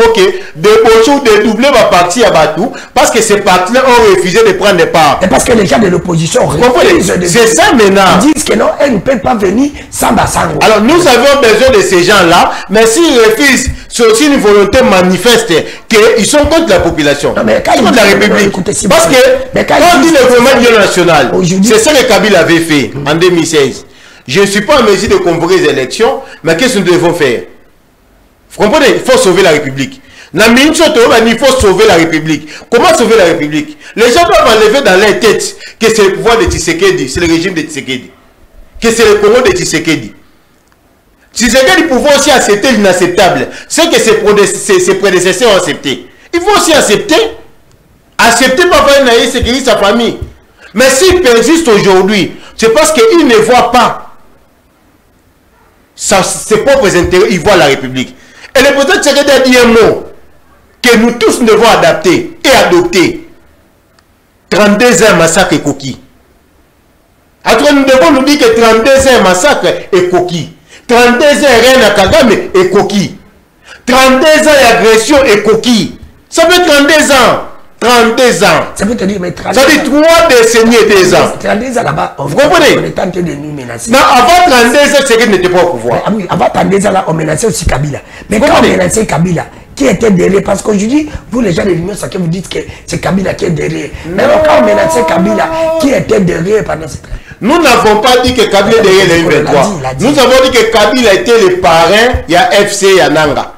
débaucher ou dédoubler ma partie à Batou, parce que ces partis-là ont refusé de prendre des parts. Et parce que les gens de l'opposition refusent. C'est ça maintenant. Ils disent que non, elles ne peuvent pas venir sans Bassango. Alors nous avons besoin de ces gens-là, mais s'ils refusent, c'est aussi une volonté manifeste qu'ils sont contre la population. Non, mais contre la République. Parce que quand on dit le gouvernement d'Union nationale, c'est ça que Kabila avait fait en 2016. Je ne suis pas en mesure de convoquer les élections, mais qu'est-ce que nous devons faire? Vous comprenez? Il faut sauver la République. Il faut sauver la République. Comment sauver la République? Les gens doivent enlever dans leur tête que c'est le pouvoir de Tshisekedi, c'est le régime de Tshisekedi, que c'est le Congo de Tshisekedi. Tshisekedi pouvait aussi accepter l'inacceptable. C'est que ses prédécesseurs ont accepté. Il faut aussi accepter. Accepter pas faire une sécurité sa famille. Mais s'il persiste aujourd'hui, c'est parce qu'il ne voit pas ses propres intérêts, il voit la République. Et le président Tshisekedi a dit un mot que nous tous devons adapter et adopter. 32 ans massacre et coquille. Après, nous devons nous dire que 32 ans massacre et coquille. 32 ans rien à Kagame et coquille. 32 ans agression et coquille. Ça fait 32 ans. 32 ans. Ça veut te dire, mais 32 ça dit 3 décennies et 2 ans. 32 ans là-bas, vous comprenez? On est tenté de nous menacer. Non, avant 32 ans, c'est qu'il n'était pas au pouvoir. Ah oui, avant 32 ans là, on menaçait aussi Kabila. Mais quand on menaçait Kabila, qui était derrière? Parce qu'aujourd'hui, vous les gens de l'Union Sacrée, vous dites que c'est Kabila qui est derrière. Mais quand on menaçait Kabila, qui était derrière pendant cette... Nous n'avons pas dit que Kabila est derrière les 23. Nous avons dit que Kabila était le parrain, il y a FC, il y a Nanga.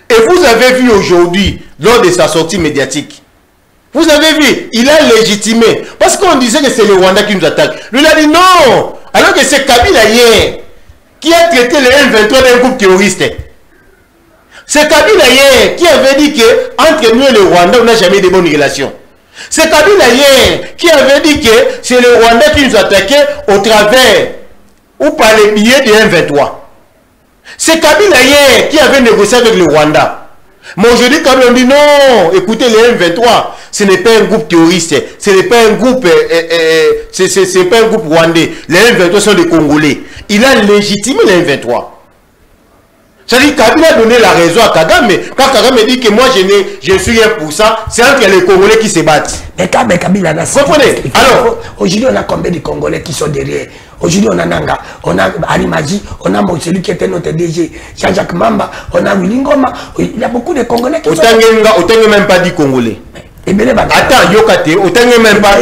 Et vous avez vu aujourd'hui, lors de sa sortie médiatique, vous avez vu, il a légitimé. Parce qu'on disait que c'est le Rwanda qui nous attaque. Lui, il a dit non. Alors que c'est Kabila hier qui a traité le M23 d'un groupe terroriste. C'est Kabila hier qui avait dit que entre nous et le Rwanda, on n'a jamais de bonnes relations. C'est Kabila hier qui avait dit que c'est le Rwanda qui nous attaquait au travers ou par les billets de M23. C'est Kabila hier qui avait négocié avec le Rwanda. Mais aujourd'hui, quand on dit non, écoutez, les M23, ce n'est pas un groupe terroriste, ce n'est pas un groupe, c'est pas un groupe rwandais. Les M23 sont des Congolais. Il a légitimé les M23. C'est-à-dire Kabila a donné la raison à Kagame. Quand Kagame dit que moi je suis rien pour ça, c'est entre les Congolais qui se battent. Mais quand Kabila a... Vous comprenez? Alors, aujourd'hui, on a combien de Congolais qui sont derrière? Aujourd'hui, on a Nanga, on a Arimaji, on a celui qui était notre DG, Jean-Jacques Mamba, on a Willy Ngoma. Il y a beaucoup de Congolais qui sont... Autant même pas dit Congolais. Attends, Yokate, autant même pas...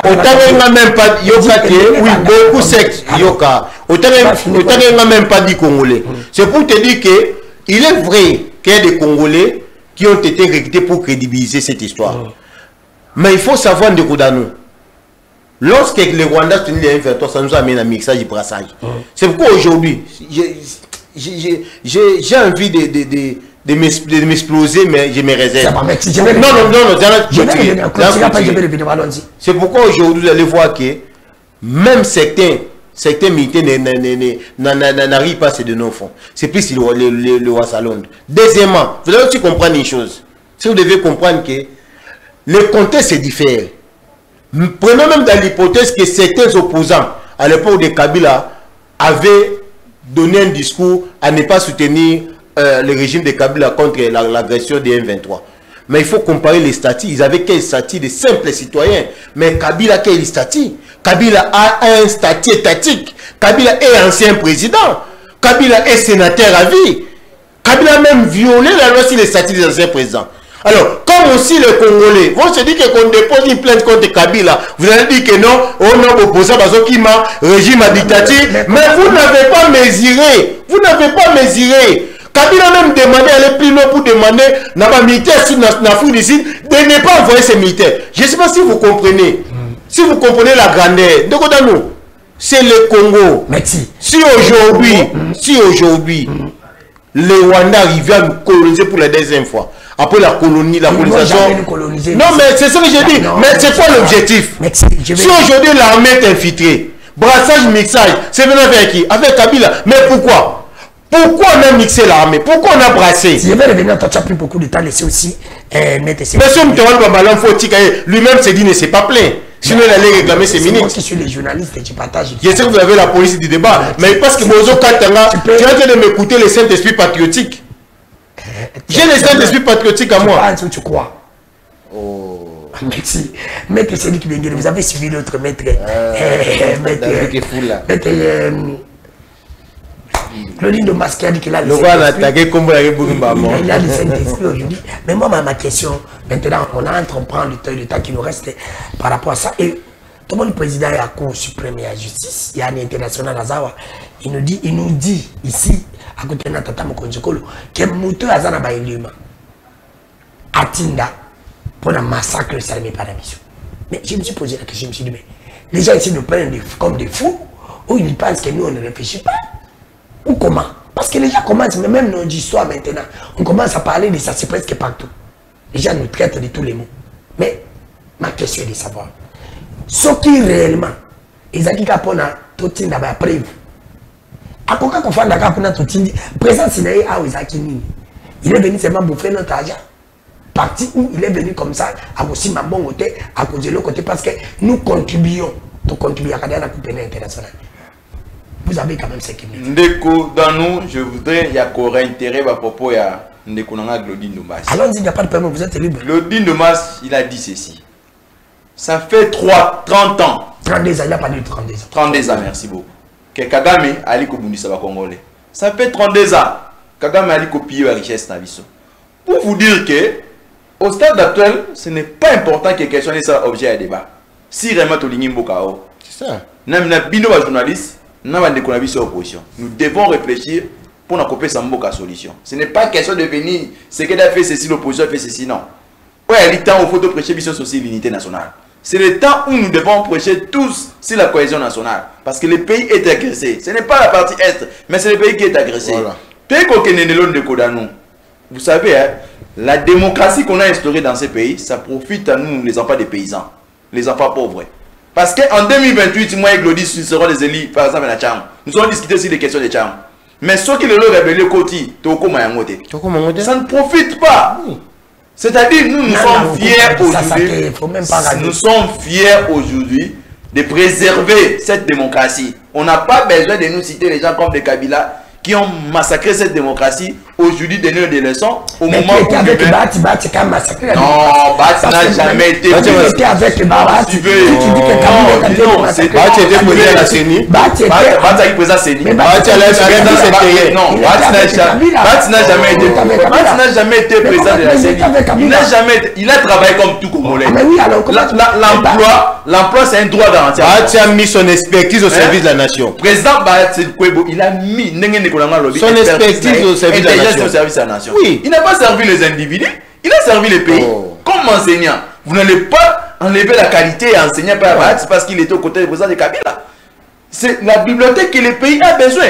Autant même pas Yokate, oui, beaucoup sexe, Yoka. Autant même pas dit Congolais. C'est pour te dire que il est vrai qu'il y a des Congolais qui ont été recrutés pour crédibiliser cette histoire. Mais il faut savoir de Koudano. Lorsque les Rwandais se les M23, ça nous amène à un mixage et brassage. C'est pourquoi aujourd'hui, j'ai envie de m'exploser, mais je me réserve. Non. C'est pourquoi aujourd'hui, vous allez voir que même certains certains militaires n'arrivent pas à se donner au fond. C'est plus le Wassalonde. Deuxièmement, vous devez aussi comprendre une chose. Si vous devez comprendre que le contexte est différent. Prenons même dans l'hypothèse que certains opposants à l'époque de Kabila avaient donné un discours à ne pas soutenir le régime de Kabila contre l'agression des M23. Mais il faut comparer les statuts. Ils avaient quel statut de simples citoyens. Mais Kabila, quel statut? Kabila a un statut étatique. Kabila est ancien président. Kabila est sénateur à vie. Kabila a même violé la loi sur les statuts des anciens présidents. Alors, comme aussi les Congolais vont se dire qu'on dépose une plainte contre Kabila, vous allez dire que non, on a opposé à qui m'a régime à dictature, mais vous n'avez pas mesuré. Vous n'avez pas mesuré. Kabila a même demandé, aller plus loin pour demander à militaire en Afrique du Sud de ne pas envoyer ses militaires. Je ne sais pas si vous comprenez. Si vous comprenez la grandeur. De nous, c'est le Congo. Merci. Si aujourd'hui, les Rwandais arrivaient à nous coloniser pour la deuxième fois, après la colonisation. Non, mais c'est ce que j'ai dit. Mais c'est quoi l'objectif? Si aujourd'hui l'armée est infiltrée, brassage, mixage, c'est venu avec qui? Avec Kabila. Mais pourquoi? Pourquoi on a mixé l'armée? Pourquoi on a brassé? Si je vais revenir, tu as pris beaucoup de temps, laisser aussi mettre ses... Monsieur Mtawal Babalan lui-même s'est dit ne s'est pas plaint. Sinon il allait réclamer ses ministres. Moi qui suis les journalistes et tu partages. Je sais que vous avez la police du débat, mais parce que Bozo Katanga, tu es en train de m'écouter le Saint-Esprit patriotique. J'ai le Saint-Esprit patriotique à moi. Tu crois? Oh. Merci. Maître Cédric Benguele, vous avez suivi l'autre maître. Claudine de Masque a dit qu'il a le Saint-Esprit. Il a le Saint-Esprit aujourd'hui. Mais moi, ma question, maintenant, on est en train de prendre le temps qui nous reste par rapport à ça. Et tout le président de la Cour suprême et la justice, il y a un international à Zawa, il nous dit ici, à côté de Tata Mokonjokolo, que Moutou Azana ba élément à Tinda pour un massacre de Salamé par la mission. Mais je me suis posé la question, je me suis dit, mais les gens ici nous prennent comme des fous, ou ils pensent que nous on ne réfléchit pas, ou comment? Parce que les gens commencent, mais même nos histoires maintenant, on commence à parler de ça, c'est presque partout. Les gens nous traitent de tous les mots. Mais ma question est de savoir, ce qui réellement, ils ont dit qu'il y a Totinda ba preuve. À quoi qu'on fait d'accord pour notre Totinda, présent Sinaï a Oizakini. Il est venu seulement bouffer notre argent. Parti où il est venu comme ça, à aussi ma bon côté, à cause de l'autre côté, parce que nous contribuons à la Coupe internationale. Vous avez quand même 5 minutes. Ndeko, dans nous, je voudrais, il y a qu'aurait intérêt à propos, il y a Ndeko Nanga Claudine Domas. Allons-y, il n'y a pas de problème, vous êtes libre. Claudine Domas, il a dit ceci. Ça fait 30 ans. 32 ans, il n'a pas dit 32 ans. 32 ans, merci beaucoup. Que Kagame a dit que Congolais. Ça fait 32 ans. Kagame a dit que la richesse Naviso. Pour vous dire que, au stade actuel, ce n'est pas important que question soit objet à débat. Si vraiment tu lignes Mbokao. C'est ça. Nous sommes journalistes, nous sommes opposition. Nous devons réfléchir pour nous couper sa Mboka solution. Ce n'est pas question de venir, c'est qu'elle a fait ceci, l'opposition a fait ceci, non. Oui, il y a le temps où il faut prêcher sur l'unité nationale. C'est le temps où nous devons prêcher tous sur la cohésion nationale. Parce que le pays est agressé. Ce n'est pas la partie Est, mais c'est le pays qui est agressé. Voilà. Vous savez, hein, la démocratie qu'on a instaurée dans ces pays, ça profite à nous, les enfants des paysans, les enfants pauvres. Parce qu'en 2028, moi et Glodis seront les élus, par exemple, à la Chambre. Nous allons discuter sur les questions des Chambre. Mais ceux qui le leur révélent côté, ça ne profite pas. C'est-à-dire, nous sommes fiers aujourd'hui. Nous sommes fiers aujourd'hui de préserver cette démocratie. On n'a pas besoin de nous citer les gens comme des Kabila qui ont massacré cette démocratie, aujourd'hui donner des leçons au moment où... avec Bati quand même massacré la démocratie. Non, Bati n'a jamais été... Bati était avec Bati. Tu dis que Kabila a été massacré. Bati était président de la CENI. Bati a été président de la CENI. Bati a Non, Bati n'a jamais été président de la CENI. Il a travaillé comme tout Congolais. L'emploi, c'est un droit garanti. Bati a mis son expertise au service de la nation. Président Bati, il a mis son expertise au service de la nation. Oui. Il n'a pas servi les individus, il a servi les pays. Comme enseignant, vous n'allez pas enlever la qualité et enseigner par Bati parce qu'il était aux côtés du président de Kabila. C'est la bibliothèque que le pays a besoin.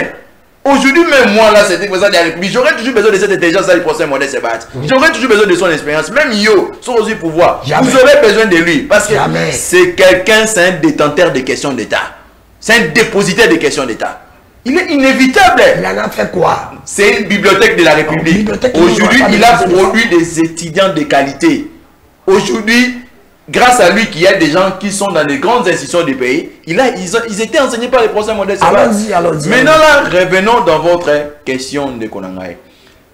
Aujourd'hui, même moi, là, c'était le président de la République, j'aurais toujours besoin de cette intelligence à procès modèle Bati. J'aurais toujours besoin de son expérience. Même Yo, son aussi pouvoir. Vous aurez besoin de lui parce que c'est quelqu'un, c'est un détenteur des questions d'État. C'est un dépositaire des questions d'État. Il est inévitable. Il en a fait quoi? C'est une bibliothèque de la République. Aujourd'hui, il a produit des étudiants de qualité. Aujourd'hui, grâce à lui, qu'il y a des gens qui sont dans les grandes institutions du pays, ils étaient enseignés par les professeurs modestes. Allons-y. Maintenant, là, revenons dans votre question de Konangaï.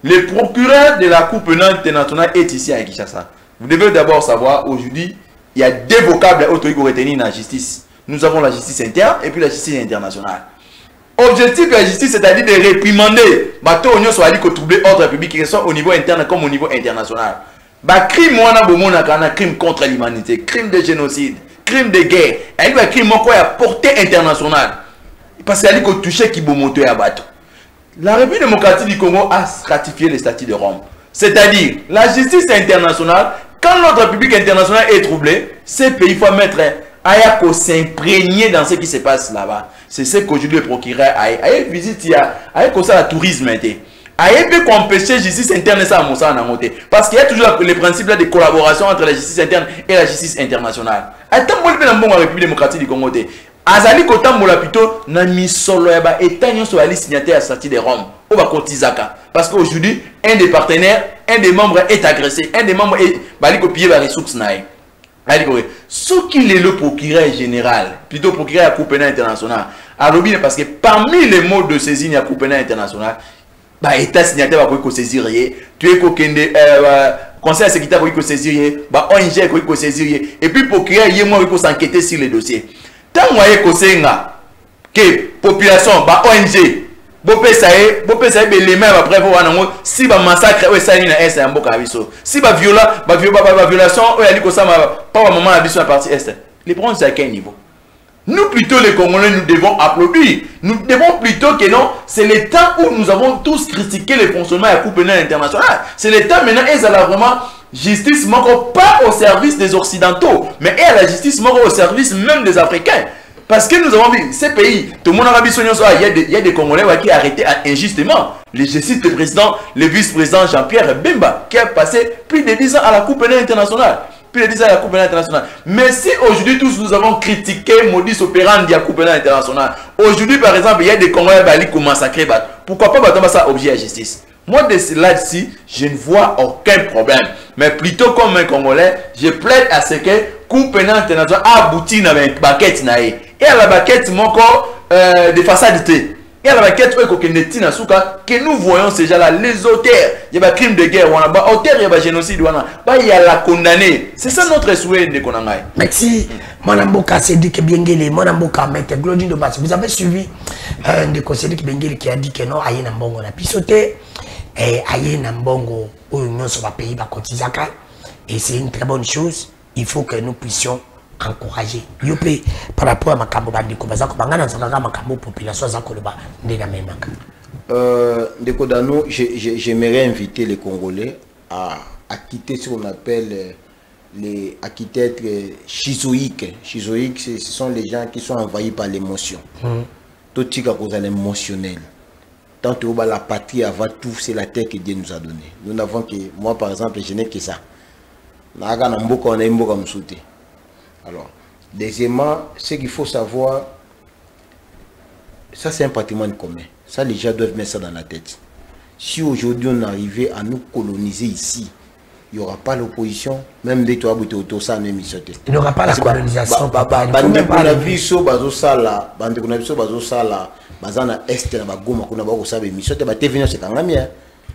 Le procureur de la Cour pénale internationale est ici à Kinshasa. Vous devez d'abord savoir, aujourd'hui, il y a deux vocables autorités retenus dans la justice. Nous avons la justice interne et puis la justice internationale. Objectif de la justice, c'est-à-dire de réprimander bateau oignon soit allé troubler ordre public, que ce soit au niveau interne comme au niveau international. Crime crime contre l'humanité, crime de génocide, crime de guerre, il y a crime à portée internationale. Parce qu'il y a touché qui moto à bateau. La République démocratique du Congo a ratifié le statut de Rome. C'est-à-dire, la justice internationale, quand notre République internationale est troublée, ces pays, il faut mettre à s'imprégner dans ce qui se passe là-bas. C'est ce qu'aujourd'hui le procureur a visite, il y a le tourisme. Il peut empêcher la justice interne ça parce qu'il y a toujours le principe de collaboration entre la justice interne et la justice internationale. Attends, la République démocratique du Congo. Azali kotambola plutôt na misolo ya ba état nyonso ali signataire à statut de Rome au ba kotizaka parce qu'aujourd'hui un des partenaires, un des membres est agressé, un des membres est bali copier ba ressources naï. Ce qu'il est le procureur général, plutôt procureur à Cour pénale internationale, à l'objet parce que parmi les mots de saisine à Cour pénale internationale, bah état signataire va pouvoir saisir, tu es kokende conseil de sécurité va pouvoir saisir, bah ONG va pouvoir saisir et puis procureur y moi va s'enquêter sur les dossiers. Tant moyen que population ba ONG bopé ça les mains après voir si ba massacre ou ça ni na est en boka biso si ba violation ou ali ko ça pas maman à biso à partie est les prendre à quel niveau? Nous plutôt les Congolais nous devons applaudir, nous devons plutôt que non, c'est le temps où nous avons tous critiqué le fonctionnement de la Cour pénale internationale. C'est le temps maintenant ils ont vraiment justice pas au service des Occidentaux, mais à la justice au service même des Africains. Parce que nous avons vu ces pays, tout le monde a vu il y a des Congolais qui ont arrêté injustement. Je cite le président, le vice-président Jean-Pierre Bemba, qui a passé plus de 10 ans à la Cour pénale internationale. Plus de 10 ans à la Cour pénale internationale. Mais si aujourd'hui tous nous avons critiqué modus operandi de la Cour pénale internationale, aujourd'hui par exemple, il y a des Congolais qui ont massacré, pourquoi pas battre ça objet à justice? Moi, de cela-ci, je ne vois aucun problème. Mais plutôt comme un Congolais, je plaide à ce que la Cour pénale internationale aboutit à une baquette. Et à la baquette, mon corps de façadité. Et à la baquette, que nous voyons ces gens-là, les auteurs, il y a des crimes de guerre, il y a des génocides, il y a la condamnée. C'est ça notre souhait de Konangaï. Merci. Monamboka Cédric Bengele, Monamboka Maître Glodine de Bassi. Vous avez suivi un de Cédric Bengele qui a dit que non, aïe Nambongo n'a pisoté, et aïe Nambongo, où nous sommes pays Bakotizaka. Et c'est une très bonne chose. Il faut que nous puissions encourager. Yopé, par rapport à Makambo Bandiko, Bazako, Bangana, Zanga, Makambo, population, Zakoloba, Ndégamemaka. Dekodano, j'aimerais inviter les Congolais à quitter ce qu'on appelle les architectes schizoïques. Schizoïques, ce sont les gens qui sont envahis par l'émotion. Tout ce qui est émotionnel. Tant que la patrie avant tout, c'est la terre que Dieu nous a donnée. Nous n'avons que, moi par exemple, je n'ai que ça. Alors, deuxièmement, ce qu'il faut savoir, ça c'est un patrimoine commun. Ça, les gens doivent mettre ça dans la tête. Si aujourd'hui on arrivait à nous coloniser ici, il n'y aura pas l'opposition, même dès que tu autour ça, il n'y aura pas la colonisation.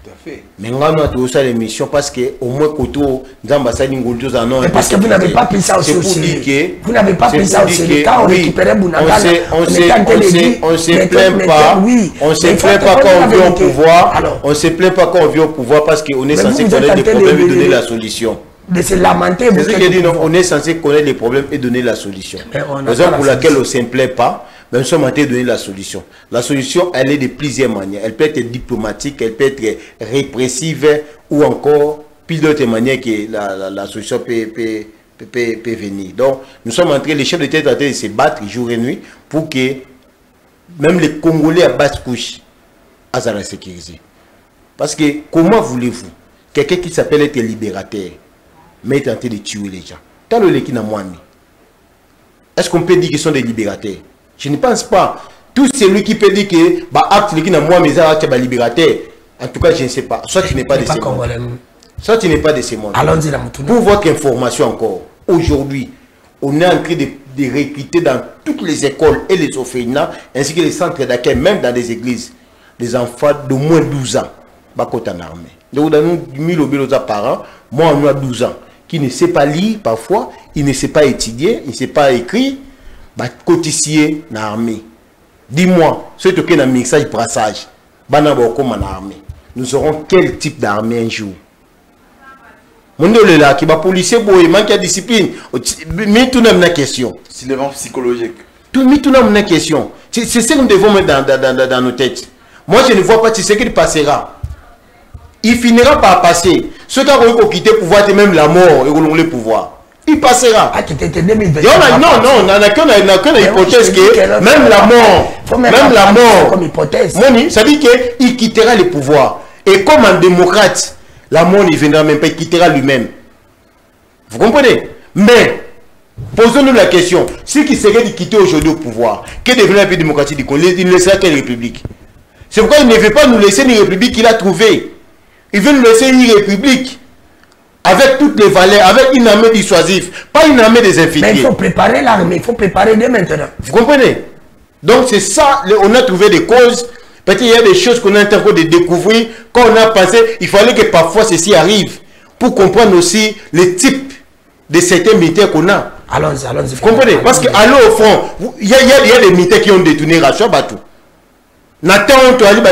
Tout à fait. Mais on a tout ça l'émission parce que au moins koto parce que vous n'avez pas pris ça au sérieux. Vous n'avez pas pris ça au sérieux. Quand on récupérait Bounagana, on se plaint pas. On se plaint pas quand on vient au pouvoir. On se plaint pas quand on vient au pouvoir parce qu'on est censé connaître les problèmes et donner la solution. De se lamenter. C'est ce que je dis, on est censé connaître les problèmes et donner la solution. Raison pour laquelle on ne se plaît pas. Mais nous sommes en train de donner la solution. La solution, elle est de plusieurs manières. Elle peut être diplomatique, elle peut être répressive ou encore, puis d'autres manières que la solution peut venir. Donc, nous sommes en train, les chefs de tête sont en train de se battre jour et nuit pour que même les Congolais à basse couche aient la sécurité. Parce que comment voulez-vous quelqu'un qui s'appelle être libérateur, mais est en train de tuer les gens? Tant le qui n'a moins. Est-ce qu'on peut dire qu'ils sont des libérateurs? Je ne pense pas. Tout celui qui peut dire que bah acte qui n'a moi mes actes libérateur, en tout cas je ne sais pas. Soit tu n'es pas de ces mondes. Soit tu n'es pas de ces mondes. Allons-y là. Pour votre information encore, aujourd'hui, on est en train de recruter dans toutes les écoles et les orphelinats, ainsi que les centres d'accueil, même dans les églises, des enfants de moins de 12 ans. Bakot en armée. Donc dans nous 1000 parents, moi on a 12 ans, qui ne sait pas lire parfois, il ne sait pas étudier, il ne sait pas écrire, bah cotissier dans l'armée. Dis-moi, ce qui est un mixage brassage, nous aurons quel type d'armée un jour? Mon Dieu, là, qui va policier, il manque de discipline. Mais tout n'a pas de question. C'est l'élément psychologique. Tout n'a pas de question. C'est ce que nous devons mettre dans nos têtes. Moi, je ne vois pas ce qu'il passera. Il finira par passer. Ceux qui ont quitté le pouvoir, et même la mort, ils auront le pouvoir. Il passera. Ah, tu t'étais 2020. Non, on n'a qu'une hypothèse que même la mort, comme hypothèse. Ça dit qu'il quittera le pouvoir. Et comme un démocrate, la mort ne viendra même pas, il quittera lui-même. Vous comprenez? Mais, posons-nous la question, ce qui serait de quitter aujourd'hui au pouvoir, que deviendra un pays démocratique du Congo, il ne laissera quelle république? C'est pourquoi il ne veut pas nous laisser une république qu'il a trouvée. Il veut nous laisser une république avec toutes les valeurs, avec une armée dissuasive, pas une armée des infiltrés. Mais il faut préparer l'armée, il faut préparer dès maintenant. Vous comprenez? Donc c'est ça, on a trouvé des causes. Peut-être qu'il y a des choses qu'on a en train de découvrir. Quand on a pensé, il fallait que parfois ceci arrive pour comprendre aussi le type de certains militaires qu'on a. Allons-y. Vous comprenez? Parce qu'à au fond, il y a des militaires qui ont détourné Rachel Batou. Nathan, tu as dit,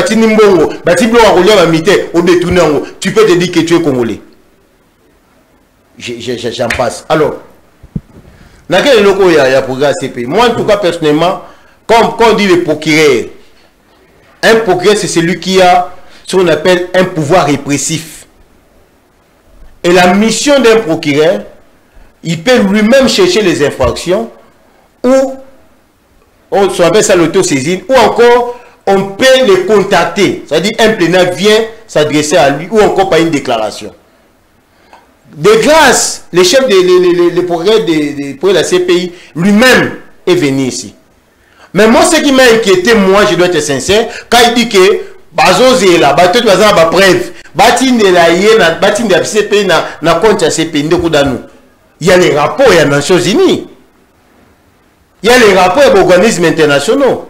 tu peux te dire que tu es congolais. J'en passe. Alors, dans quel loco il y a pour CPI? Moi, en tout cas, personnellement, quand on dit le procureur, un procureur, c'est celui qui a ce qu'on appelle un pouvoir répressif. Et la mission d'un procureur, il peut lui-même chercher les infractions, ou on appelle ça l'autosaisine, ou encore on peut les contacter. C'est-à-dire un plénaire vient s'adresser à lui, ou encore par une déclaration. De grâce, le chef de procureur de la CPI lui-même est venu ici. Mais moi, ce qui m'a inquiété, moi, je dois être sincère, quand il dit que Bazozé là, bateau bazan preuve, batinde la yena, batinde la CPI na compte à CPI de Koudano. Il y a les rapports, il y a les Nations Unies. Il y a les rapports des organismes internationaux.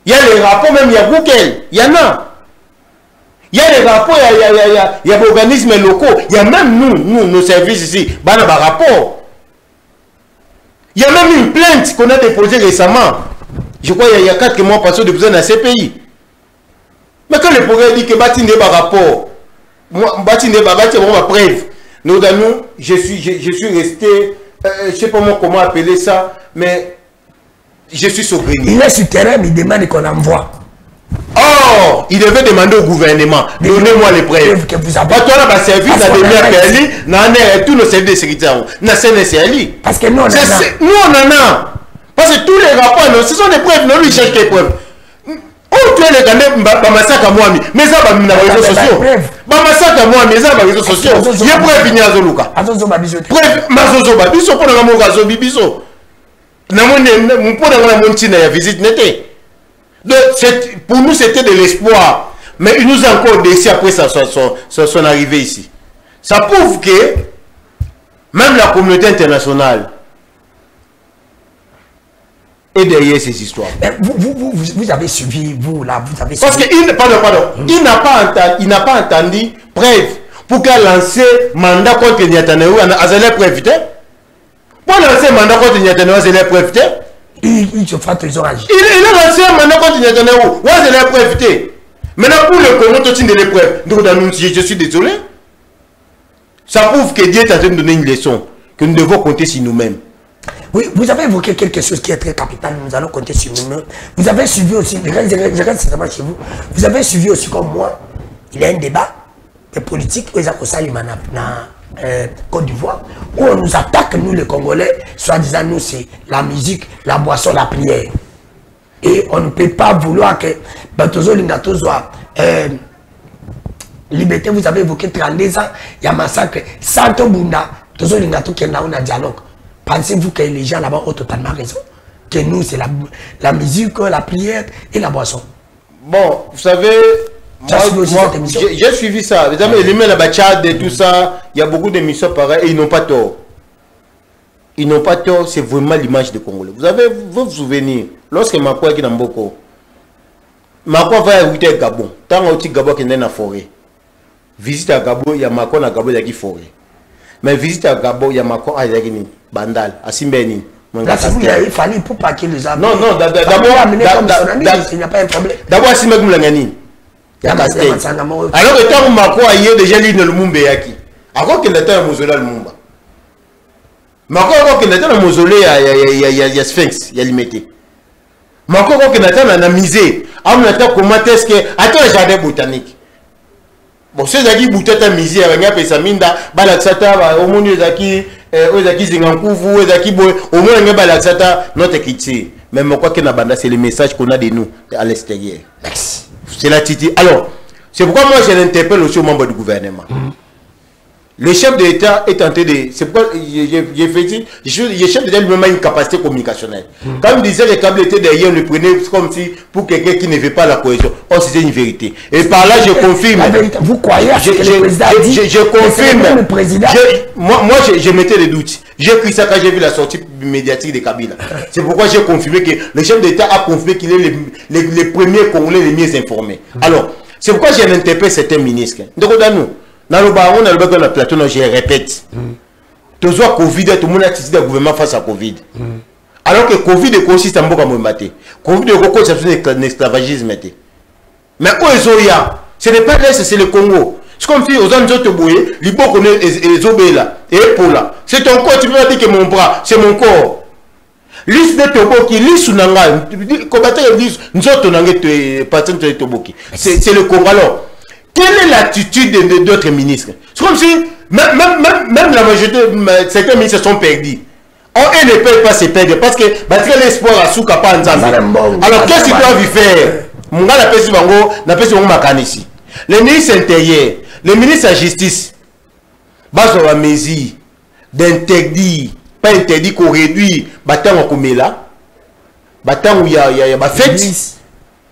Il y a les rapports, même il y a Google, il y en a. Il y a les rapports, il y a des organismes locaux. Il y a même nous, nos services ici, il y a des rapports. Il y a même une plainte qu'on a déposée récemment. Je crois qu'il y a 4 mois passés de besoin d'un CPI. Mais quand le progrès dit que Batine n'est pas rapport, Batine n'est pas preuve. Nous, je suis resté, je ne sais pas moi comment appeler ça, mais je suis surpris. Il est sur terrain, il demande qu'on envoie. Oh, il devait demander au gouvernement, donnez-moi les preuves. Que vous avez. Toi, là, service à des tous nos services de sécurité, parce que nous, on en a. Nous, on en a. Parce que tous les rapports, ce sont des preuves, nous, ils cherchent des preuves. Oh, tu es le gars, massacre à moi, mais ça va dans les réseaux sociaux. Massacre à moi, mais ça va dans les réseaux sociaux. Il y a preuve, il y a Zoluka. Preuve, Mazozo Babiso, pour la Morazo Bibiso. Pour nous, c'était de l'espoir. Mais il nous a encore déçus après son arrivée ici. Ça prouve que même la communauté internationale est derrière ces histoires. Mais vous avez suivi, vous là, vous avez suivi. Parce que, pardon, il n'a pas entendu preuve pour qu'elle lance mandat contre Netanyahu. Azalé preuve, pour lancer mandat contre Netanyahu, Azalé preuve. Il se fera trésor agir. Il a lancé un mandat contre Netanyahu. Ouais, c'est la preuve. Maintenant, pour le Congo, tu as des preuves. Donc, je suis désolé. Ça prouve que Dieu est en train de donner une leçon. Que nous devons compter sur nous-mêmes. Oui, vous avez évoqué quelque chose qui est très capital. Nous allons compter sur nous-mêmes. Vous avez suivi aussi, je reste certainement chez vous. Vous avez suivi aussi comme moi, il y a un débat de politique où ils ont Côte d'Ivoire, où on nous attaque, nous les Congolais, soi-disant nous c'est la musique, la boisson, la prière. Et on ne peut pas vouloir que Batozo Lingato soit liberté. Vous avez évoqué 32 ans, il y a massacre. Santo Bunda, Tozo Lingato qui est là, on a dialogue. Pensez-vous que les gens là-bas ont totalement raison? que nous, c'est la musique, la prière et la boisson. Bon, vous savez, j'ai suivi ça. Les amis, les la bachade et tout ça, il y a beaucoup d'émissions pareilles et ils n'ont pas tort. Ils n'ont pas tort, c'est vraiment l'image des Congolais. Vous avez vos souvenirs, lorsque Makwa est dans Mboko, Makwa va à Gabon, tant que Gabon est dans la forêt. Visite à Gabon, il y a Makwa dans Gabon qui forêt. Mais visite à Gabon, il y a Makwa à Bandal, à Simbeni. Là, il fallait pour pas qu'il les a. Non, non, d'abord, il n'y a pas un problème. D'abord, si je Moulangani. Alors que tant que Makwa y est déjà l'île de Lumumba yaki. Alors qu'il était un mausolée à Lumumba. Makwa qu'il était un mausolée, il y a Sphinx, il y a limité. Makwa qu'il était un misé. On attend comment est-ce que. Attends, le jardin botanique. Bon, ceux qui boutent un misé, il y a Pesaminda, Balaksata, au monde Zaki, Ozaki Zingankouvu, Ozaki Boy, au moins il y a Balaksata, notre critique. Mais moi, quoi que Nabanda, c'est le message qu'on a de nous à l'extérieur. Merci. C'est l'attitude. Alors, c'est pourquoi moi je l'interpelle aussi aux membres du gouvernement. Le chef de l'État est tenté de. C'est pourquoi le chef de l'État lui-même a une capacité communicationnelle. Quand il disait que les câbles étaient derrière, on le prenait comme si pour quelqu'un qui ne veut pas la cohésion. Oh, c'était une vérité. Et par là, je confirme. La vérité, vous croyez à ce que le président a dit? Je confirme. Le président. Moi, je mettais des doutes. J'ai pris ça quand j'ai vu la sortie médiatique de Kabila. C'est pourquoi j'ai confirmé que le chef de l'État a confirmé qu'il est les premiers Congolais les mieux informés. Alors, c'est pourquoi j'ai interpellé certains ministres. Donc, dans nous. Dans le baron, dans le plateau, je répète. Tout le Covid, tout le monde a décidé le gouvernement face à Covid. Alors que Covid consiste en beaucoup de Covid c'est un esclavagisme. Mais où est-ce ce n'est pas l'Est, c'est le Congo. C'est comme si aux autres bouillés, les beaux connaissent les obéla et Epola. C'est ton corps, tu peux pas dire que mon bras, c'est mon corps. Liste de Toboki, liste ou Nanga, combattre liste, nous autres, on a parti de Toboki. C'est le Congo. Alors, quelle est l'attitude d'autres ministres? C'est comme si, même la majorité, certains ministres sont perdus. On ne peut pas se perdre parce que battre l'espoir à Souka pas en Zambie. Alors, qu'est-ce qu'ils doivent faire? Mon gars, la personne ici. Les ministres intérieurs, les ministres de la justice, base de la mesure d'interdire, pas interdit qu'on réduit, battant comme là, battant où il y a ma fête,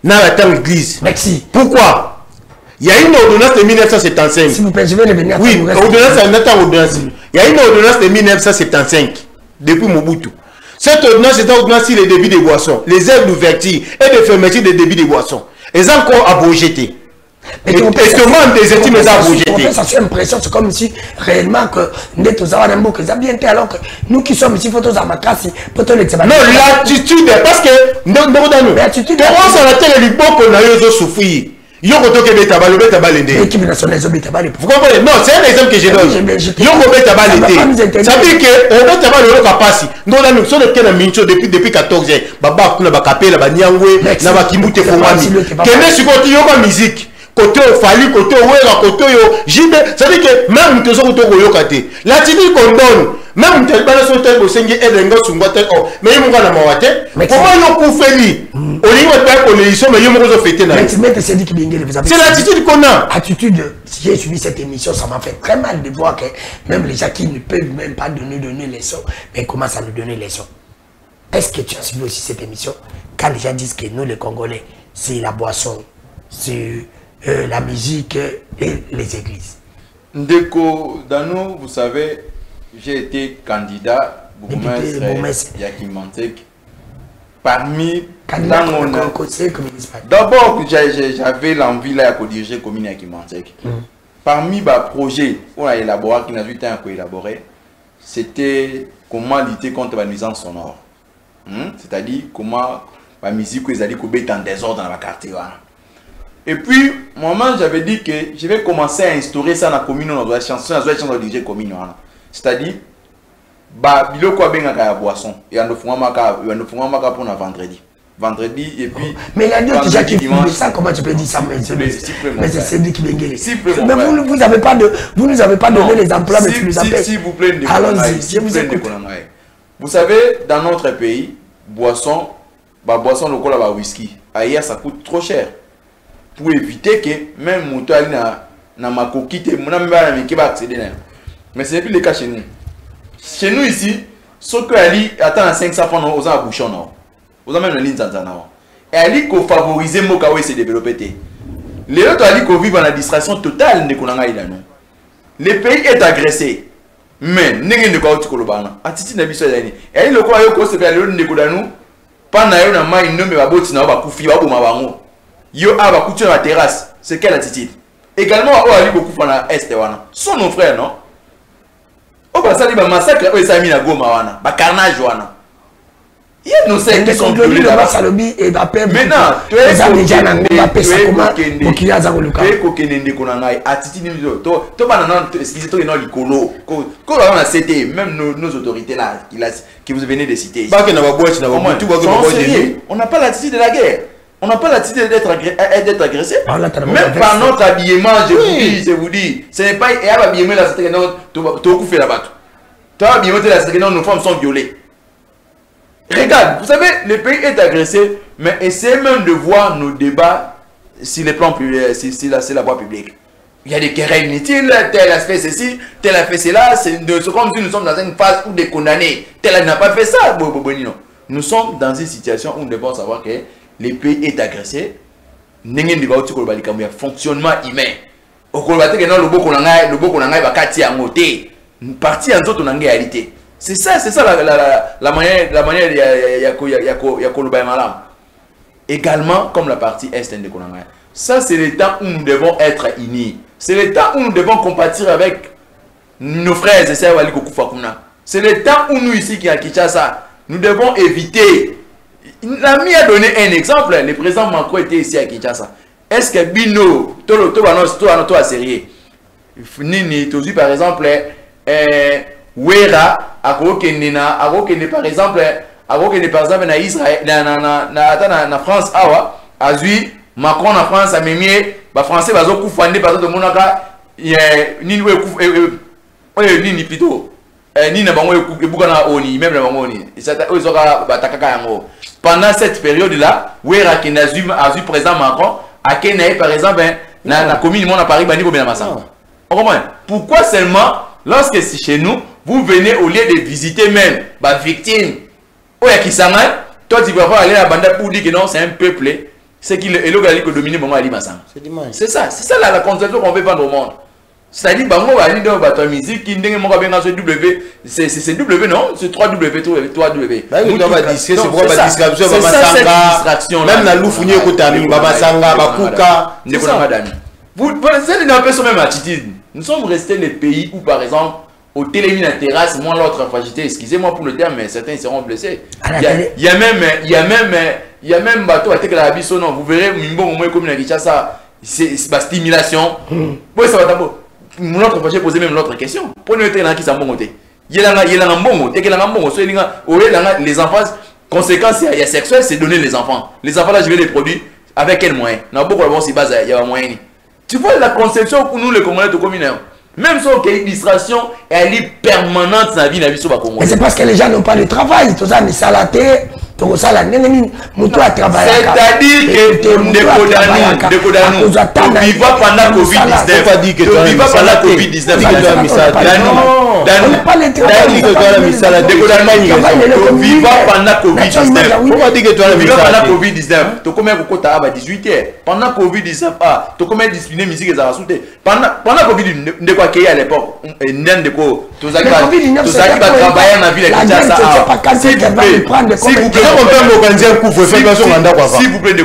dans la temps l'église. Merci. Pourquoi? Il y a une ordonnance de 1975. S'il vous plaît, je vais revenir. Oui, ordonnance. Il y a une ordonnance de 1975, depuis Mobutu. Cette ordonnance est une ordonnance sur les débits des boissons, les aides d'ouverture et de fermeture des débits des boissons. Elles ont encore abrogé. Et seulement des estimes à abrogé. Ça fait l'impression, c'est comme si réellement que nous sommes que ça bien été alors que nous qui sommes ici, photos à ma classe, peut-être les non, l'attitude, parce que nous, l'attitude, on s'en a tellement qu'on a eu souffrir. L'équipe nationale vous comprenez? Non, c'est un exemple que je donne. Ça veut dire que on va tabaler le capacité. Nous nous sommes depuis 14 ans. Baba kuna bakapela banyangwe na bakimute fongami. Kende sikoti yoka musique. Côté Fali, côté Ouera, côté yo Jibe, ça veut dire que même nous sommes au Yokate. L'attitude qu'on donne, même tel balance tel bosengi et lengo sungwate oh, mais il m'a la mawate. Comment yo koufeli? Au niveau de la police, mais yo m'ont fêté là. C'est l'attitude qu'on a. Attitude, si j'ai suivi cette émission, ça m'a fait très mal de voir que même les gens qui ne peuvent même pas donner les sons, mais commencent à nous donner les sons. Est-ce que tu as suivi aussi cette émission? Quand les gens disent que nous les Congolais, c'est la boisson, c'est la musique et les églises. Ndeko, dans nous, vous savez, j'ai été candidat bourgmestre Yakim Mantek. Parmi d'abord, j'avais l'envie là de diriger la commune Yakim Mantek. Parmi les projets qu'on a élaboré, qui n'a eu temps à élaborer, c'était comment lutter contre la nuisance sonore. C'est-à-dire comment la musique que les alliés en désordre dans la quartier. Et puis, moi, j'avais dit que je vais commencer à instaurer ça dans la commune, dans la chanson, dans la diriger la commune. C'est-à-dire, il y a la boisson. Et il y a pour vendredi. Vendredi, et puis. Mais il y a d'autres gens qui font ça, comment tu peux dire ça? Mais c'est lui qui vient. Mais vous nous avez pas donné les emplois, mais tu nous appelles. S'il vous plaît, allons-y, je vous écoute. Vous savez, dans notre pays, boisson local, la whisky, ailleurs, ça coûte trop cher. Pour éviter que même mon toit na ma coquille, mais ce n'est plus le cas chez nous. Chez nous ici, ce que Ali attend à 500 francs aux bouchons. Vous avez même la ligne Zanzana. Et elle dit favoriser Mokawe se développer. Les autres ont dit qu'on vit dans la distraction totale de Konanga Ilano. Le pays est agressé. Mais, n'est-ce pas que vous avez attitude de l'histoire. Et le quoi est se fait le Nekodanu. Pendant que vous avez nommé la botte, vous avez koufi, vous avez mabango. Yo a va couture la terrasse. C'est quelle attitude? Également, on a dit beaucoup pendant l'Est. Sont nos frères, non? On va saluer le massacre, on a mis la gomme, le carnage. Il y a nos sectes qui sont violés là-bas. Maintenant, tu es même nos autorités là, qui vous venez de citer. On n'a pas l'attitude de la guerre. On n'a pas l'attitude d'être agressé. Même par notre habillement, je vous dis, ce n'est pas l'habillement là, c'est que tu fais là-bas. Tu as habillement là, c'est que nos femmes sont violées. Regarde, vous savez, le pays est agressé, mais essayez même de voir nos débats sur les plans publics, c'est la voie publique. Il y a des querelles inutiles, tel a fait ceci, tel a fait cela, c'est comme si nous sommes dans une phase où des condamnés, tel n'a pas fait ça. Nous sommes dans une situation où nous devons savoir que le pays est agressé. Il y a un fonctionnement humain. Parti en toute réalité. C'est ça la manière également comme la partie est de Konanga. Ça c'est le temps où nous devons être unis. C'est le temps où nous devons compatir avec nos frères et sœurs Wali Kokufakuna. C'est le temps où nous ici qui à Kinshasa, nous devons éviter. L'ami a donné un exemple. Le président Macron était ici à Kinshasa. Est-ce que Bino, toi sérieux? Nini, tu dis par exemple Wera par exemple na Israël na France awa azui Macron na France a memie ba français bazo kufande bazo de monaka nini nini plutôt nini na bango ebuka na oni même na bango oni ozoka batakaka yango pendant cette période là Wera qui azui président Macron a kenaé par exemple na commune mon à Paris bani ko bena masanga. On comprend? Pourquoi seulement lorsque c'est chez nous vous venez au lieu de visiter même ma victime, qui s'en toi tu vas pas aller à Banda pour dire que non, c'est un peuple, c'est qu'il est le que domine mon Ali Massan. C'est ça la conception qu'on veut vendre au monde. C'est-à-dire, bango va aller dans votre musique qui n'est pas bien sur W, c'est W non, c'est 3W, 3W. C'est pourquoi la distraction, même la loufounier Kotami, Babasanga, Bakuka, vous êtes dans la même attitude. Nous sommes restés les pays où par exemple au télémine à terrasse, moi l'autre fragilité, excusez-moi pour le terme, mais certains seront blessés. Il y a même bateau à Tekalabi, non, vous verrez, comme ça, c'est ma stimulation. Oui, ça va d'abord. Mon autre fragilité poser même l'autre question. Pour nous être qui s'en bon côté. Il y a un bon, les enfants, conséquence, il y a sexuel, c'est donner les enfants. Les enfants là, je vais les produire avec quel moyen? N'a beaucoup de si base, il y a un moyen. Tu vois la conception pour nous les communautés communautaires. Même si on a une distraction, elle est permanente dans la vie de la vie. Mais c'est parce que les gens n'ont pas de travail. Tout ça, mais salaté, tout ça, là, c'est-à-dire que nous vivons pendant Covid-19. Nous vivons pendant Covid-19. Pendant Covid-19, tu combien discipliné musique pendant Covid-19 à l'époque, tout ça qui va travailler dans la ville de Kinshasa. S'il vous plaît, je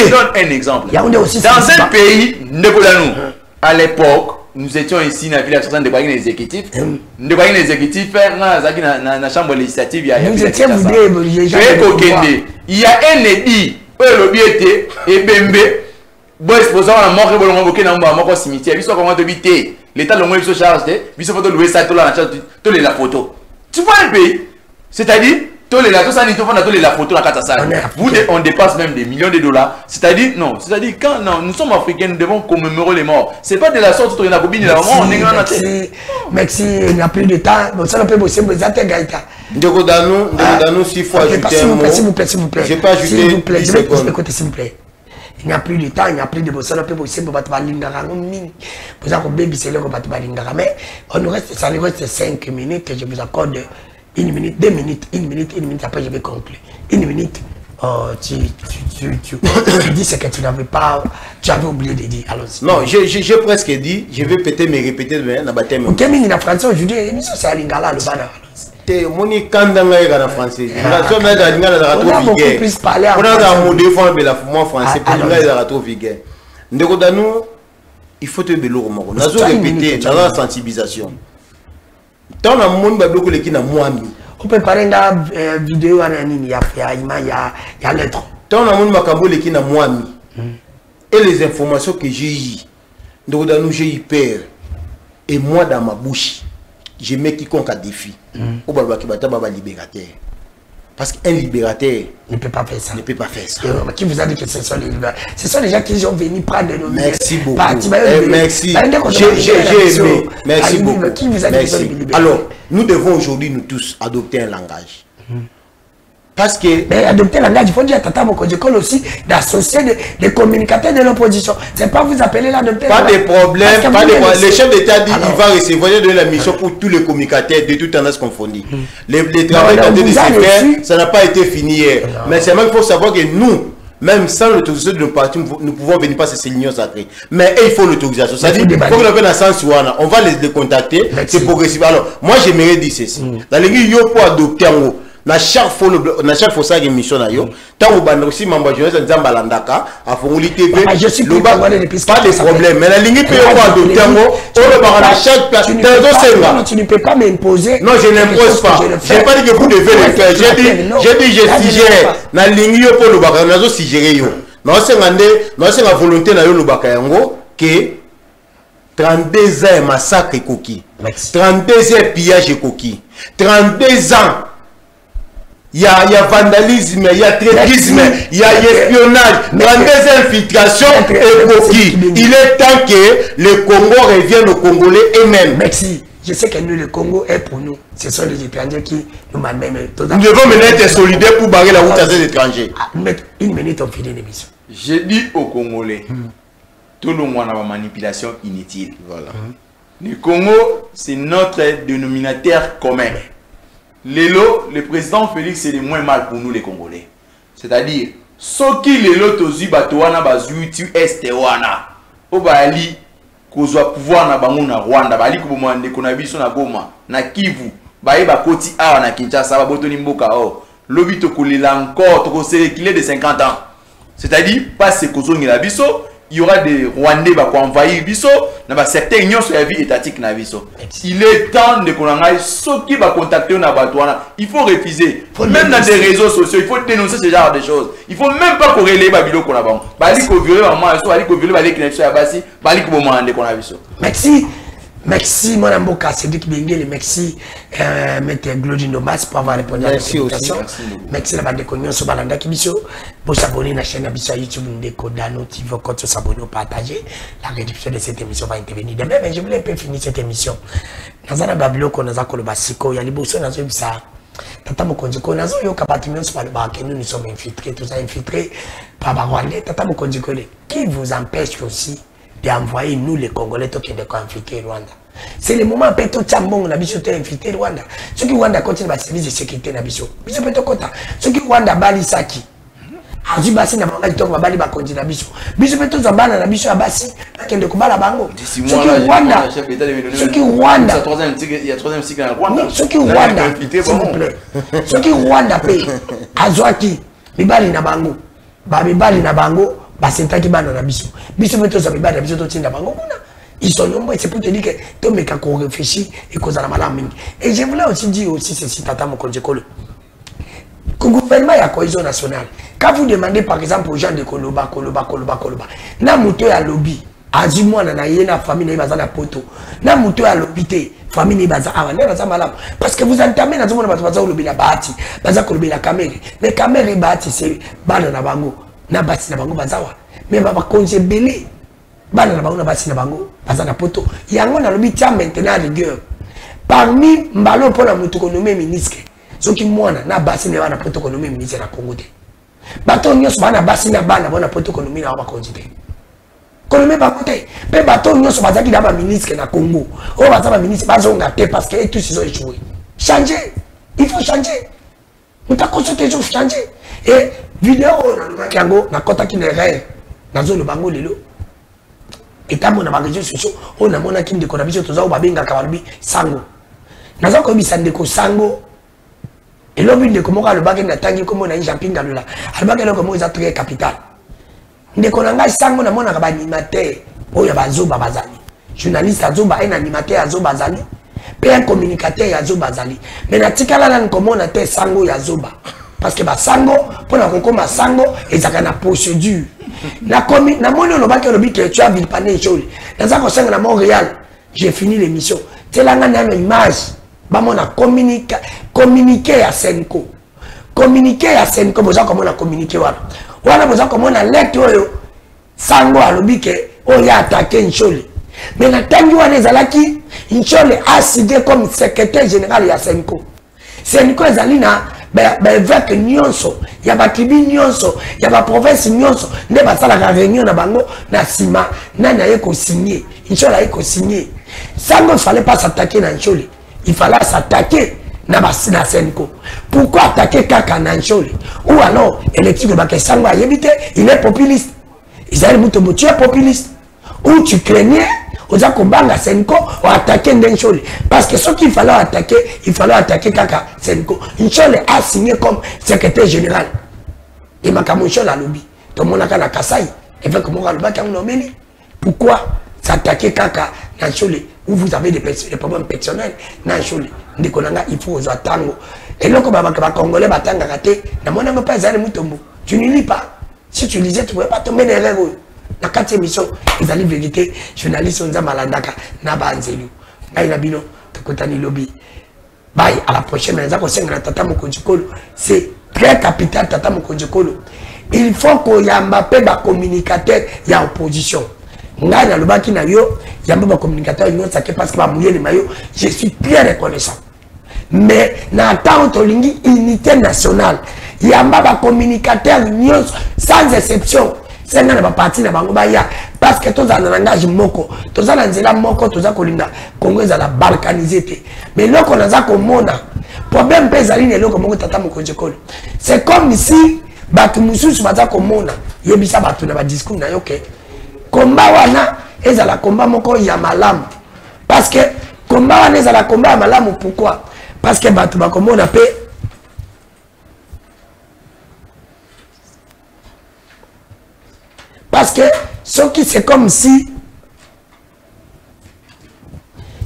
donne un exemple. Dans un pays, à l'époque, nous étions ici dans la ville de des exécutifs. Nous avons exécutifs dans la chambre législative. Il y a un édit, et Bembe. Bon, exposant la mort et le mort cimetière. Comment l'État le moins charge, il faut louer ça, la photo. Tu vois un pays, c'est-à-dire, la photo, on dépasse même des millions de dollars. C'est-à-dire, non, c'est-à-dire, quand nous sommes africains, nous devons commémorer les morts. C'est pas de la sorte où on a bobine la mort, merci, il n'y a plus de temps. Ça ne peut pas vous Gaïta. Danou, s'il faut ajouter un mot. S'il vous plaît. Je vais pas ajouter. S'il vous plaît, je vais écouter, s'il vous plaît. Il n'y a plus de temps, il n'y a plus de besoin, on peut aussi battre Balingara. Vous avez baby, c'est là qu'on battre Balingara. Mais on nous reste, ça nous reste 5 minutes. Je vous accorde 1 minute, 2 minutes, 1 minute, 1 minute. Après, je vais conclure. 1 minute, tu dis ce que tu n'avais pas, tu avais oublié de dire. Non, j'ai presque dit, je vais peut-être me répéter dans le thème. Ok, mais en français aujourd'hui, c'est à Lingala le banana. Moni kandanga en français. On a beaucoup plus parlé en français. On a un mot de français, trop vulgaire. Il faut te bélo. On a répété dans la sensibilisation. Tant le monde va bloquer qui n'a moins mis. On peut parler de vidéo à il y a lettre. Tant le monde va qui n'a moins mis. Et les informations que j'ai eues, donc j'ai eu peur. Et moi dans ma bouche, je mets quiconque à défi. Au libérateur. Parce qu'un libérateur ne peut pas faire ça. Ne peut pas faire ça. Qui vous a dit que ce sont les libérateurs? Ce sont les gens qui sont venus prendre nos merci beaucoup. Merci. J'ai aimé. Merci beaucoup. Qui vous a dit que ce sont les libérateurs? Alors, nous devons aujourd'hui, nous tous, adopter un langage. Parce que... Mais adopter le langage, il faut dire à Tata Mokonjekolo aussi d'associer des communicateurs de l'opposition. C'est pas vous appeler l'adopter. Pas de problème, pas de problème. Le chef d'État dit qu'il va recevoir de la mission pour tous les communicateurs de toute tendance confondue. Les travaux de se faire, ça n'a pas été fini hier. Mais c'est même qu'il faut savoir que nous, même sans l'autorisation de nos partis, nous pouvons venir passer ces lignes sacrées. Mais il faut l'autorisation. C'est-à-dire qu'il faut que l'on sens on va les contacter. C'est progressif. Alors, moi, j'aimerais dire ceci. Dans les lieux, pour adopter en haut. Na chaque fois ça émission na yo tant au aussi membre jeunesse nzamba landaka a fongoli TV je suis pas de problème mais la ligne peut avoir adopter ngo on va na chaque place tu ne peux pas m'imposer. Non, je n'impose pas. J'ai pas dit que vous devez le faire. J'ai dit je suggère na ligne yo pour le baka nazo suggérer yo non c'est la volonté na yo le baka yango que 32 ans massacre coquille 32 ans pillage coquille 32 ans. Il y a vandalisme, il y a traîtrisme, il y a espionnage, il y a des infiltrations et coquilles. Il est temps que le Congo revienne aux Congolais eux-mêmes. Merci. Je sais que nous, le Congo est pour nous. Ce sont les étrangers qui nous m'amènent. Nous devons maintenant être solidaires pour barrer la route à ces étrangers. Une minute, on finit l'émission. J'ai dit aux Congolais, tout le monde a une manipulation inutile. Voilà. Le Congo, c'est notre dénominateur commun. Le président Félix, c'est le moins mal pour nous les Congolais. C'est-à-dire, ceux qui les tozi batoana bazui tu este wana. Obali kozwa pouvoir na bango na Rwanda, bali ko bomande ko na biso na Goma, na Kivu, baye ba koti awa na Kinshasa ba botoni mboka o. Lobi to kolela encore to sélectionner de 50 ans. C'est-à-dire, pas ce kozongi la biso, il y aura des Rwandais qui vont envahir Bisso, dans certaines unions sur la vie étatique. Il est temps de connaître ceux qui vont contacter Nabatouana. Il faut refuser. Même dans des réseaux sociaux, il faut dénoncer ce genre de choses. Il ne faut même pas corréler Babilo qu'on a bon. Merci. Merci, mon amour, Cédric Bengel, merci, Maître Glodine Domas pour avoir répondu à la invitation. Merci, la bande de Cognon, sur Balanda Kibiso. Pour s'abonner à la chaîne Abissa YouTube, Ndeko TV, quand vous s'abonner, partager. La réduction de cette émission va intervenir demain, mais je voulais un peu finir cette émission. Dans un babilo, qu'on a un basiko, il y a les bossons dans un ça. Tata Mokondiko, dans un yokabatimien, sur le bar, nous sommes infiltrés, tout ça infiltré par Barwale. Tata Mokondiko, qui vous empêche aussi d'envoyer nous les Congolais qui ont infiltré Rwanda. C'est le moment où tout Tchambon a infiltré Rwanda. Ceux qui Rwanda continue le service de sécurité na biso. Biso peut content. Ceux qui Rwanda bali saki. Azu basi na bangali to bali ba konji na biso. Biso peut to bana na biso abasi akende ko bala bango. Ceux qui Rwanda. Ceux qui Rwanda. Il y a troisième cycle en Rwanda. Ceux qui Rwanda. S'il vous plaît. Ceux qui Rwanda paye. Azwaki bibali na bango. Ba bibali na bango. Basentaki bana na biso. Biso peut to za bibali na biso to tinda bango kuna. Ils sont nombreux, c'est pour te dire que tout le monde qu'on réfléchit et qu'on a la maladie. Et je voulais aussi dire aussi ceci, Tata Mokonjekolo. Que le gouvernement a cohésion nationale. Quand vous demandez par exemple aux gens de Koloba, na muto ya lobby, azimwa na yena famille na baza na poto. Na muto ya lobby famille na baza awana baza malamu. Parce que vous entamez na zomona baza lobby la bahati, baza ko lobby la caméra. Mais caméra bahati c'est bana na bango, na basi na bango bazawa. Mais ba konje belé. Bana na bango na basi na bango baza na poto yango na lobi tia maintenant rigueur parmi mbalo pour la mutu konomé ministre soki mwana na basi na bana poto konomé ministre na Congo te bato nyos bana basi na bana bona poto konomé na ba konjite konomé ba kote pe bato nyos bazaki na ba ministre na Congo o baza ba ministre bazonga te parce que tous ils ont échoué changer il faut changer muta consulter changer et vidéo on a le bakango na kota ki n'erreur na zone bango lelo et tamo na réseaux sociaux on a mona ki ndeko na biso toza ba benga ka balubi sango naza ko bisa ndeko sango et lobi ndeko moka le bakango na tangi ko mona Jean-Pinga Lula le bakango ko moza très capital ndeko na ngai sango na mona ka ba animateur oya bazoba bazali journaliste azoba un animateur azoba bazali pe un communicateur azoba bazali mais na tikala na komona te sango ya zoba parce que ba sango pour na kokoma sango ezaka na procédure na moni lo baki lobi que tu as vilpané joli dans ça concerne na Montréal j'ai fini l'émission telanga na image ba mona communiquer à Senko boza komona communiquer wana boza komona lettre oyo sango alobi que oya attaquer Ncholi mais na tangi wana ezalaki Ncholi a signé comme secrétaire général ya Senko ezali na évêque nyonso ya ba tribu nyonso ya ba province nyonso nde basala ka réunion na bango na sima nani aye ko signer Ncholi aye ko signer sango il fallait pas s'attaquer na Ncholi il fallait s'attaquer na Senko. Pourquoi attaquer Kaka na Ncholi ou alors électrique ba que sango ayebite il est populiste Israël Mutombo tu es populiste ou tu craignais aux Akobanga Senko ou attaquer Ncholi parce que ce qu'il fallait attaquer Kaka Senko. Ncholi a signé comme secrétaire général et Makamonchol a lobby tout le monde a na Kasai et fait comment le bac nommé pourquoi s'attaquer Kaka Ncholi où vous avez des problèmes personnels Ncholi Ndekonanga il faut aux tango et là comme ba congolais batanga raté na mona pas Israël Mutombo tu ne lis pas si tu lisais tu pouvais pas tomber dans l'erreur. Na 4e émission ils allaient vérité journaliste on malandaka na banzelu ngai na bino tokotani lobby bye à la prochaine mais ça concerne tata Mokonjikolo c'est très capital tata Mokonjikolo il faut qu'on yamba pe ba communicateur ya opposition ngai na lobaki na yo yamba ba communicateur non ça que parce que ba mouiller les maillots je suis très reconnaissant mais na tant tolingi unité nationale yamba ba communicateur nyons sans exception c'est un parti na bango baya parce que tous en langage moko tous en nzela moko tous kolinga Congo ezala balkanisé mais loko naza komona problème pezali ne loko moko tata Mokonjikolo c'est comme si batu mususu baza komona yebisa batu na ba discours na yoke combat wana ezala combat moko ya malamu parce que combat wana ezala combat ya malamu pourquoi parce que batu ba komona pe parce que ce qui c'est comme si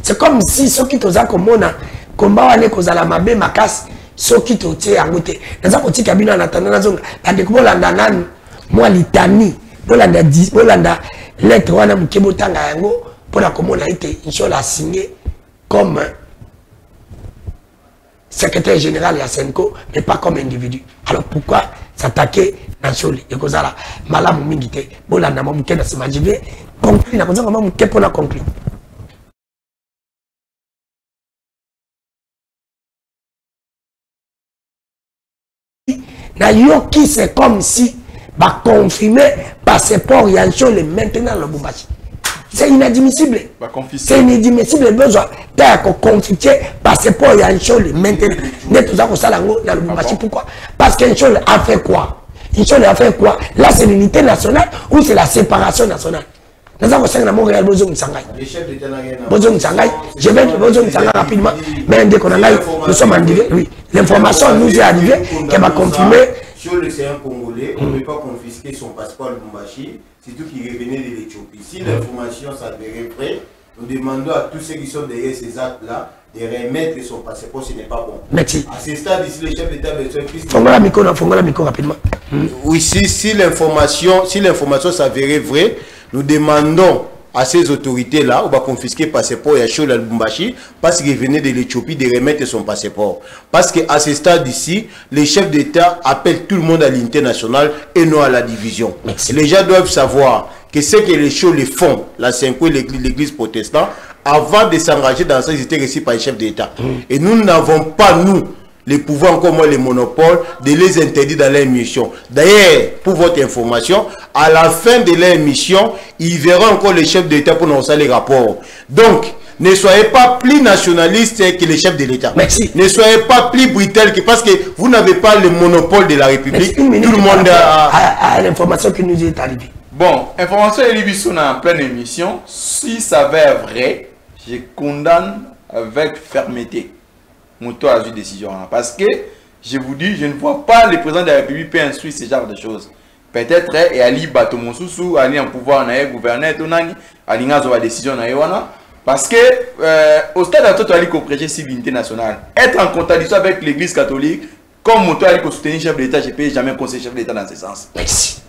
ce qui toza komona combat wana kozala mabe makasi ce qui totie angote naza kotika bino na tanda nazonga bande kolanda nanu moi litani bolanda lettre wana mukebo tanga yango pona komona ite Ncholi a signé comme secrétaire général ya Senko mais pas comme individu alors pourquoi s'attaquer na Ncholi et kozala malamu mingi te bolanda mamuke na sima je vais conclure na kozanga mamuke pona conclure na yoki c'est comme si ba confirmer passeport ya Ncholi maintenant le Lubumbashi c'est inadmissible c'est inadmissible besoin d'être confisqué passeport ya Ncholi maintenant ne tout ça ko sala ngo na Lubumbashi pourquoi parce que Ncholi a fait quoi Ncholi a fait quoi là c'est l'unité nationale ou c'est la séparation nationale nous avons 5 à Montréal Bozong Sangai Bozong Sangai je vais Bozong Sangai rapidement mais dès qu'on a là nous sommes en direct oui l'information nous est arrivée qu'elle va confirmer Ncholi c'est un Congolais on ne peut pas confisquer son passeport à Lubumbashi surtout qu'il revenait de l'Éthiopie si l'information s'avérait vraie nous demandons à tous ceux qui sont derrière ces actes là de remettre son passeport, ce n'est pas bon. Merci. À ce stade, ici, le chef d'État besoin de Fongola micro rapidement. Oui, si l'information s'avérait vraie, nous demandons à ces autorités-là, on va confisquer le passeport à Ncholi à Lubumbashi parce qu'il venait de l'Éthiopie de remettre son passeport. Parce qu'à ce stade ici, les chefs d'État appellent tout le monde à l'unité nationale et non à la division. Merci. Les gens doivent savoir que ce que les Ncholi font, la Senko et l'église protestante, avant de s'engager dans ça, ils étaient reçus par les chefs d'État. Et nous n'avons pas, nous, les pouvoirs, encore moins les monopoles, de les interdire dans leur mission. D'ailleurs, pour votre information, à la fin de leur mission, ils verront encore les chefs d'État pour nous faire les rapports. Donc, ne soyez pas plus nationaliste que les chefs de l'État. Merci. Ne soyez pas plus brutal que parce que vous n'avez pas le monopole de la République. Tout le monde a l'information qui nous est arrivée. Bon, information est en pleine émission. Si ça s'avère vrai, je condamne avec fermeté mon tour à une décision. Parce que, je vous dis, je ne vois pas le président de la République peut instruire ce genre de choses. Peut-être, et Ali Batomonsoussou, Ali en pouvoir, gouverner, Ali n'a pas décision. Parce que, au stade de tout, Ali prêcher civilité nationale. Être en contradiction avec l'église catholique, comme mon tour, Ali soutenir le chef de l'État, je ne peux jamais conseiller chef de l'État dans ce sens. Merci.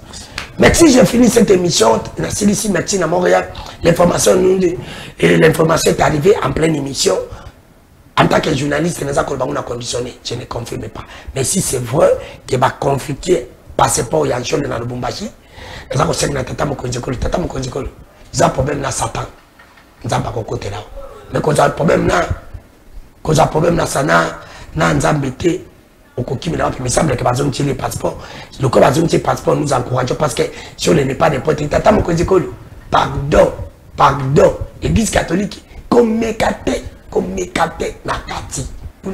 Merci, j'ai fini cette émission. Merci à Montréal. L'information est arrivée en pleine émission. En tant que journaliste, nous avons conditionné. Je ne confirme pas. Mais si c'est vrai qu'il va confisquer passeport et Yanchon dans le Bumbashi, nous avons dit Tata Mokonjikolo. Tata Mokonjikolo. Ils ont un problème dans Satan. Nous n'avons pas côté là. Mais quand il y a un problème là, quand il y a un problème là, ça n'a pas été. Il me semble que les les passeports, le cas les passeports nous encourageons parce que si on n'est pas n'importe qui, Tata Mokonjikolo, pardon, Église catholique, comme mécate, nakati, pour